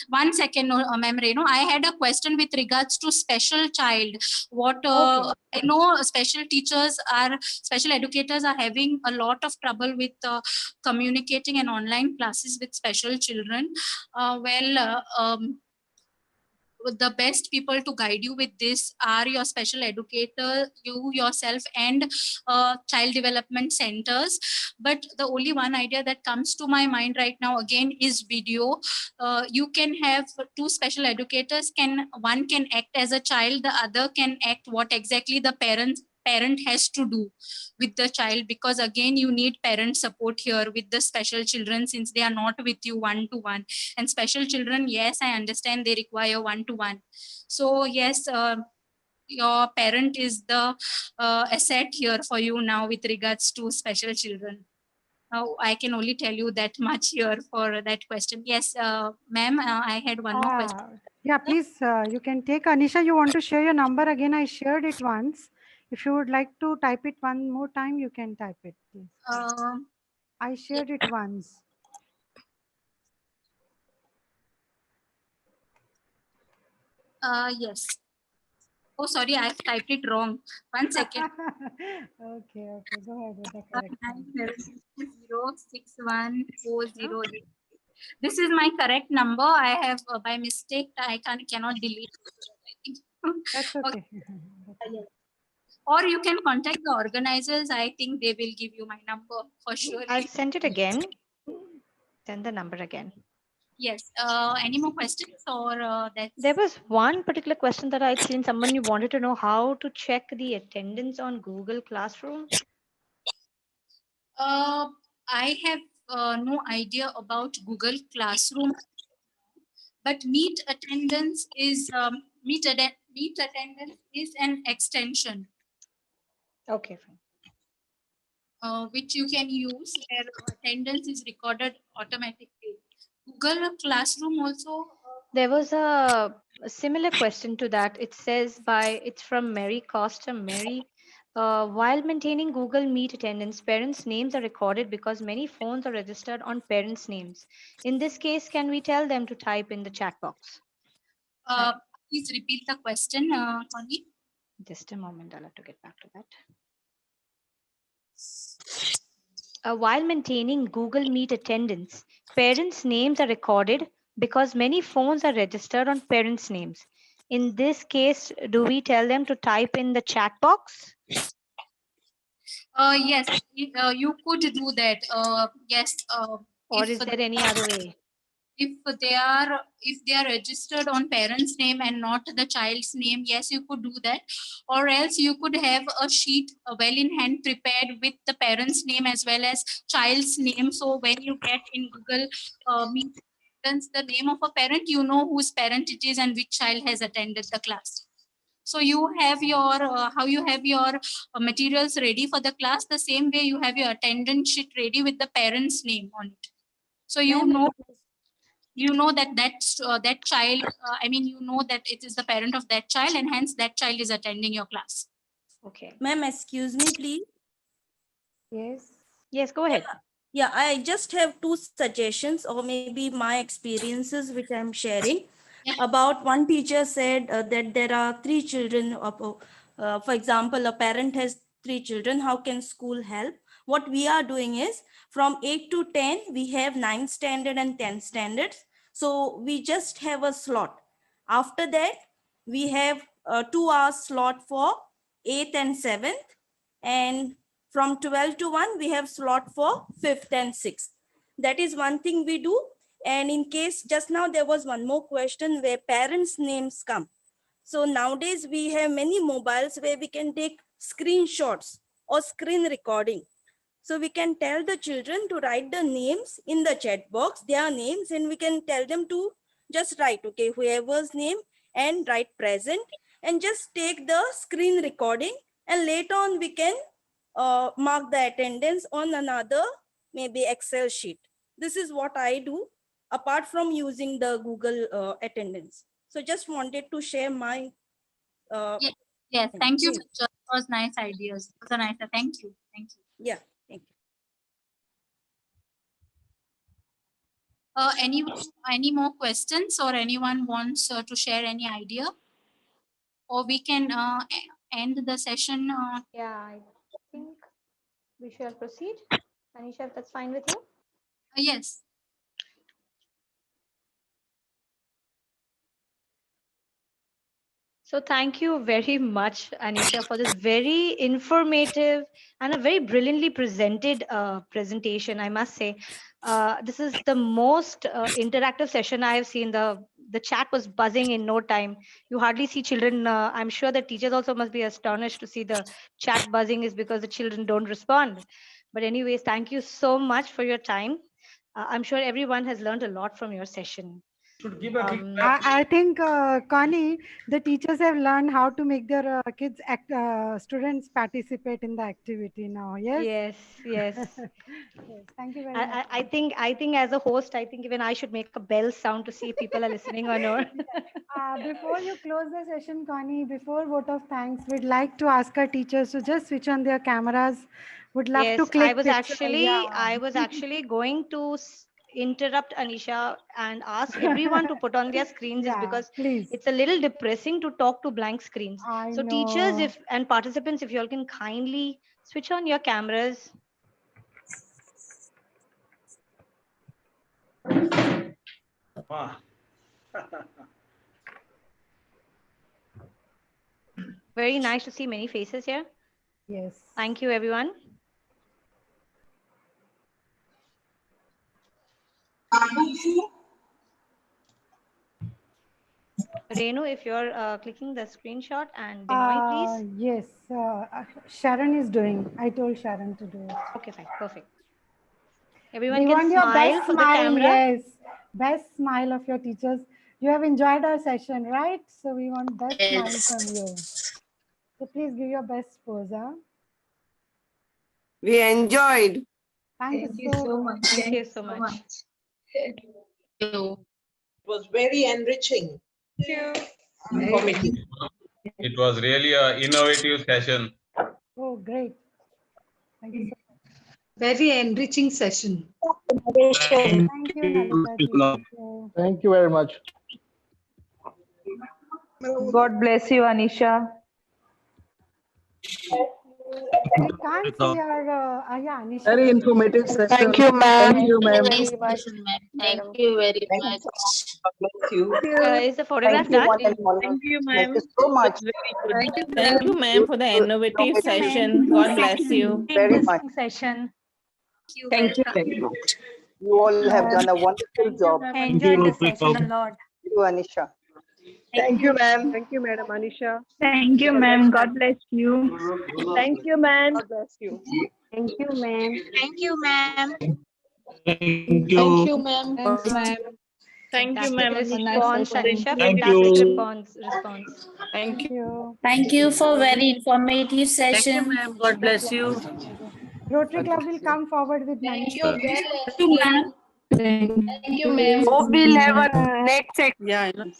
1 second, Ma'am Renu. I had a question with regards to special child. What I know, special educators are having a lot of trouble with communicating and online classes with special children. the best people to guide you with this are your special educator, you yourself, and child development centers. But the only one idea that comes to my mind right now again is video. You can have two special educators, one can act as a child, the other can act what exactly the parent has to do with the child, because again you need parent support here with the special children, since they are not with you one to one. And special children, yes, I understand they require one to one. So yes, your parent is the asset here for you now with regards to special children. I can only tell you that much here for that question. Yes, ma'am, I had one more question. Yeah, please, you can take. Anisha, you want to share your number again? I shared it once. If you would like to type it one more time, you can type it, please. I shared it once. Yes. Oh, sorry, I typed it wrong. 1 second. Okay, go ahead with the correct one. 9061408. This is my correct number. I have by mistake I cannot delete it. That's okay. Yes. Or you can contact the organizers. I think they will give you my number for sure. I'll send it again. Send the number again. Yes. Any more questions or that's... There was one particular question that I'd seen. Someone you wanted to know how to check the attendance on Google Classroom. I have no idea about Google Classroom, but Meet attendance is Meet attendance is an extension. Okay, fine. Which you can use where attendance is recorded automatically. Google Classroom also. There was a similar question to that. It says it's from Mary Costa. Mary, while maintaining Google Meet attendance, parents' names are recorded because many phones are registered on parents' names. In this case, can we tell them to type in the chat box? Please repeat the question, Connie. Just a moment, I'll have to get back to that. While maintaining Google Meet attendance, parents' names are recorded because many phones are registered on parents' names. In this case, do we tell them to type in the chat box? Yes, you could do that. Yes. Or is there any other way? If they are registered on parents' name and not the child's name, yes, you could do that. Or else you could have a sheet well in hand prepared with the parents' name as well as child's name. So when you get in Google Meet the name of a parent, you know whose parent it is and which child has attended the class. So you have your how you have your materials ready for the class, the same way you have your attendance sheet ready with the parent's name on it. So you know that child, I mean, you know that it is the parent of that child, and hence that child is attending your class. Okay. Ma'am, excuse me, please. Yes, go ahead. Yeah, I just have two suggestions or maybe my experiences which I'm sharing. About one teacher said that there are 3 children. For example, a parent has 3 children. How can school help? What we are doing is from 8 to 10, we have 9 standard and 10 standards. So we just have a slot. After that, we have a 2 hours slot for 8th and 7th. And from 12 to 1, we have slot for 5th and 6th. That is one thing we do. And in case just now there was one more question where parents' names come. So nowadays we have many mobiles where we can take screenshots or screen recording. So we can tell the children to write the names in the chat box, their names, and we can tell them to just write, okay, whoever's name, and write present, and just take the screen recording, and later on we can mark the attendance on another maybe Excel sheet. This is what I do apart from using the Google attendance. So just wanted to share my Yes, thank you. It was nice ideas. It was a nice. Thank you. Yeah, thank you. Any more questions, or anyone wants to share any idea, or we can end the session? Yeah, I think we shall proceed. Anisha, if that's fine with you? Yes. So thank you very much, Anisha, for this very informative and a very brilliantly presented presentation. I must say, this is the most interactive session I have seen. The chat was buzzing in no time. You hardly see children. I'm sure that teachers also must be astonished to see the chat buzzing is because the children don't respond. But anyways, thank you so much for your time. I'm sure everyone has learned a lot from your session. Should give a feedback. I think, Connie, the teachers have learned how to make their students participate in the activity now. Yes. Yes. Yes. Yes, thank you very much. I think as a host, I think even I should make a bell sound to see if people are listening or not. Before you close the session, Connie, before vote of thanks, we'd like to ask our teachers to just switch on their cameras. Would love to Yes, click picture. Yeah. I was actually going to interrupt Anisha and ask everyone to put on their screens is Yeah, because please. it's a little depressing to talk to blank screens. I So teachers, know. if and participants, if you all can kindly switch on your cameras. Wow. Very nice to see many faces here. Yes. Thank you, everyone. Renu, if you're clicking the screenshot, and Binoy, please. Yes, Sharon is doing. I told Sharon to do it. Okay, fine, perfect. Everyone We can want your smile best for the smile. camera. Yes, best smile of your teachers. You have enjoyed our session, right? So we want best smile from you. So please give your best pose. Huh? We enjoyed. Thank you so much. Thank you so much. It was very enriching. Informative. It was really an innovative session. Oh, great. Thank you so much. Very enriching session. Thank you, Nalita. Thank you very much. God bless you, Anisha. We can't see our, yeah, Anisha. Very informative session. Thank you, ma'am. Thank you, ma'am. Nice session, ma'am. Thank you very much. God bless you. Is the photograph Thank you, done? one and all. Thank you, Thank ma'am. you so much. Thank you, ma'am, for the innovative session. God bless you. Very much. Session. Thank you very much. You all have done a wonderful job. I enjoyed the session a lot. Thank you, Anisha. Thank you, ma'am. Thank you, Madam Anisha. Thank you, ma'am. God bless you. Thank you, ma'am. God bless you. Thank you, ma'am. Thank you, ma'am. Thank Thank you, ma'am. Thanks, ma'am. Thank you, ma'am. Response, Anisha. Thank Fantastic you. response. Thank you. Thank you for very informative session. ma'am. God bless you. Rotary Club will come forward with money. Thank you, ma'am. Thank you, ma'am. Hope we'll have a next session. Yeah, I know.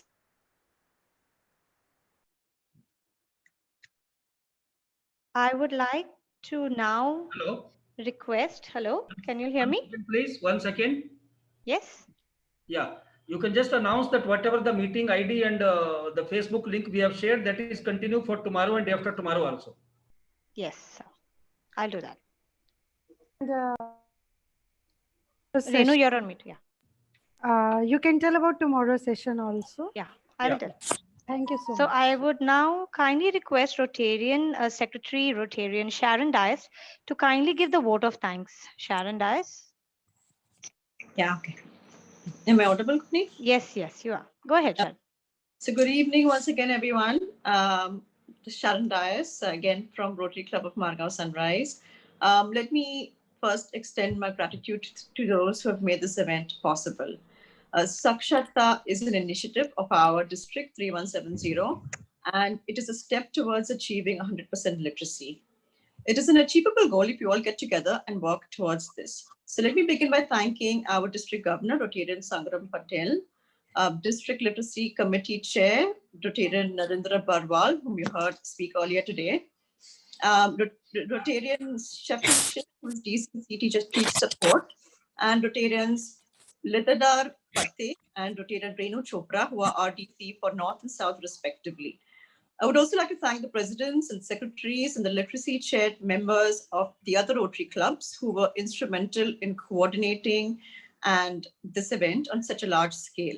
I would like to now Hello. request. Hello, can you hear me? Please, 1 second. Yes. Yeah, you can just announce that whatever the meeting ID and the Facebook link we have shared, that is continue for tomorrow and day after tomorrow also. Yes, sir. I'll do that. And, Renu, you're on mute. Yeah. you can tell about tomorrow's session also. Yeah, I'll tell. Thank you so So much. I would now kindly request Rotarian Secretary Rotarian Sharon Dias to kindly give the vote of thanks. Sharon Dias. Yeah, okay. Am I audible, Kunni? Yes, yes, you are. Go ahead, Sharon. So good evening once again, everyone. This is Sharon Dias, again from Rotary Club of Margao Sunrise. Let me first extend my gratitude to those who have made this event possible. Saksharta is an initiative of our District 3170, and it is a step towards achieving 100% literacy. It is an achievable goal if you all get together and work towards this. So let me begin by thanking our District Governor, Rotarian Sangram Patel, District Literacy Committee Chair, Rotarian Narendra Barwal, whom you heard speak earlier today, Rotarian Sheffield, who is DCC Teacher Support, and Rotarians Litadar Pate and Rotarian Renu Chopra, who are RDC for North and South respectively. I would also like to thank the presidents and secretaries and the literacy chair members of the other Rotary clubs who were instrumental in coordinating and this event on such a large scale.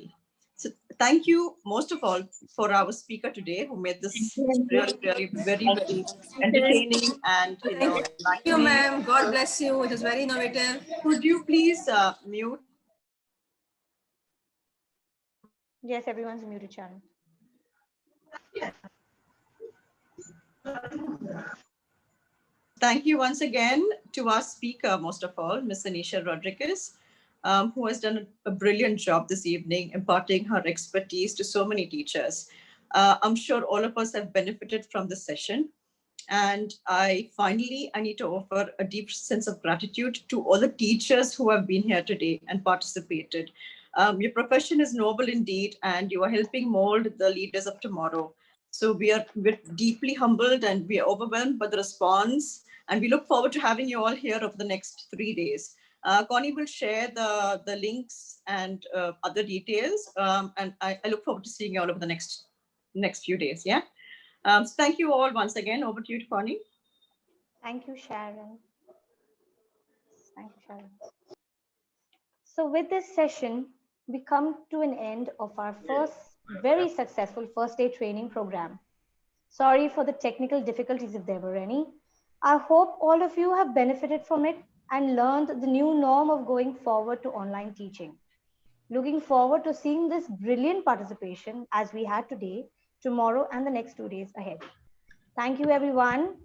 So thank you most of all for our speaker today who made this really, really very, very entertaining and Thank you, ma'am. God bless you. It was very innovative. Could you please mute? Yes, everyone's muted, Sharon. Thank you once again to our speaker, most of all, Ms. Anisha Rodriguez, who has done a brilliant job this evening, imparting her expertise to so many teachers. I'm sure all of us have benefited from this session. And I need to offer a deep sense of gratitude to all the teachers who have been here today and participated. Your profession is noble indeed, and you are helping mold the leaders of tomorrow. So we're deeply humbled and we are overwhelmed by the response. And we look forward to having you all here over the next 3 days. Connie will share the links and other details. And I look forward to seeing you all over the next few days. Yeah. So thank you all once again. Over to you, Connie. Thank you, Sharon. Thank you, Sharon. So with this session, we come to an end of our very successful first day training program. Sorry for the technical difficulties if there were any. I hope all of you have benefited from it and learned the new norm of going forward to online teaching. Looking forward to seeing this brilliant participation as we had today, tomorrow, and the next 2 days ahead. Thank you, everyone,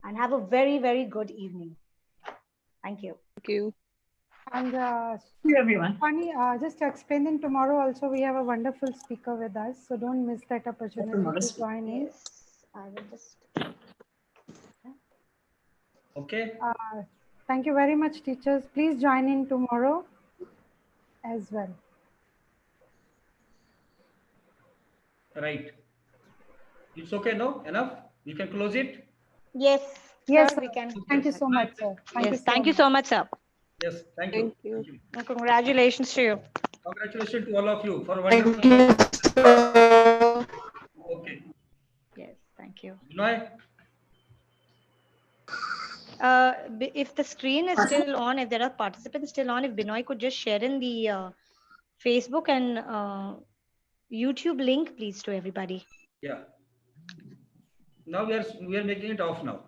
and have a very, very good evening. Thank you. Thank you. And thank you, everyone. Funny, just explaining tomorrow also we have a wonderful speaker with us, so don't miss that opportunity to join in. Yes, I will just. Okay. Thank you very much, teachers. Please join in tomorrow as well. Right. It's okay, no? Enough? We can close it? Yes, yes, sir, we can. Thank you so much, sir. Thank you so much, sir. Yes, thank you. Thank you. And congratulations to you. Congratulations to all of you for wonderful. Okay. Yes, thank you. Binoy? If the screen is still on, if there are participants still on, if Binoy could just share in the Facebook and YouTube link, please, to everybody. Yeah. Now we are making it off now.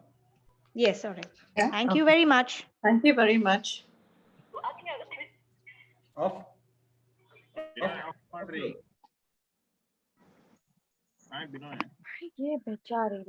Yes, all right. Yeah? Thank you very much. Thank you very much. Off. Hi, Binoy. ये बेचारे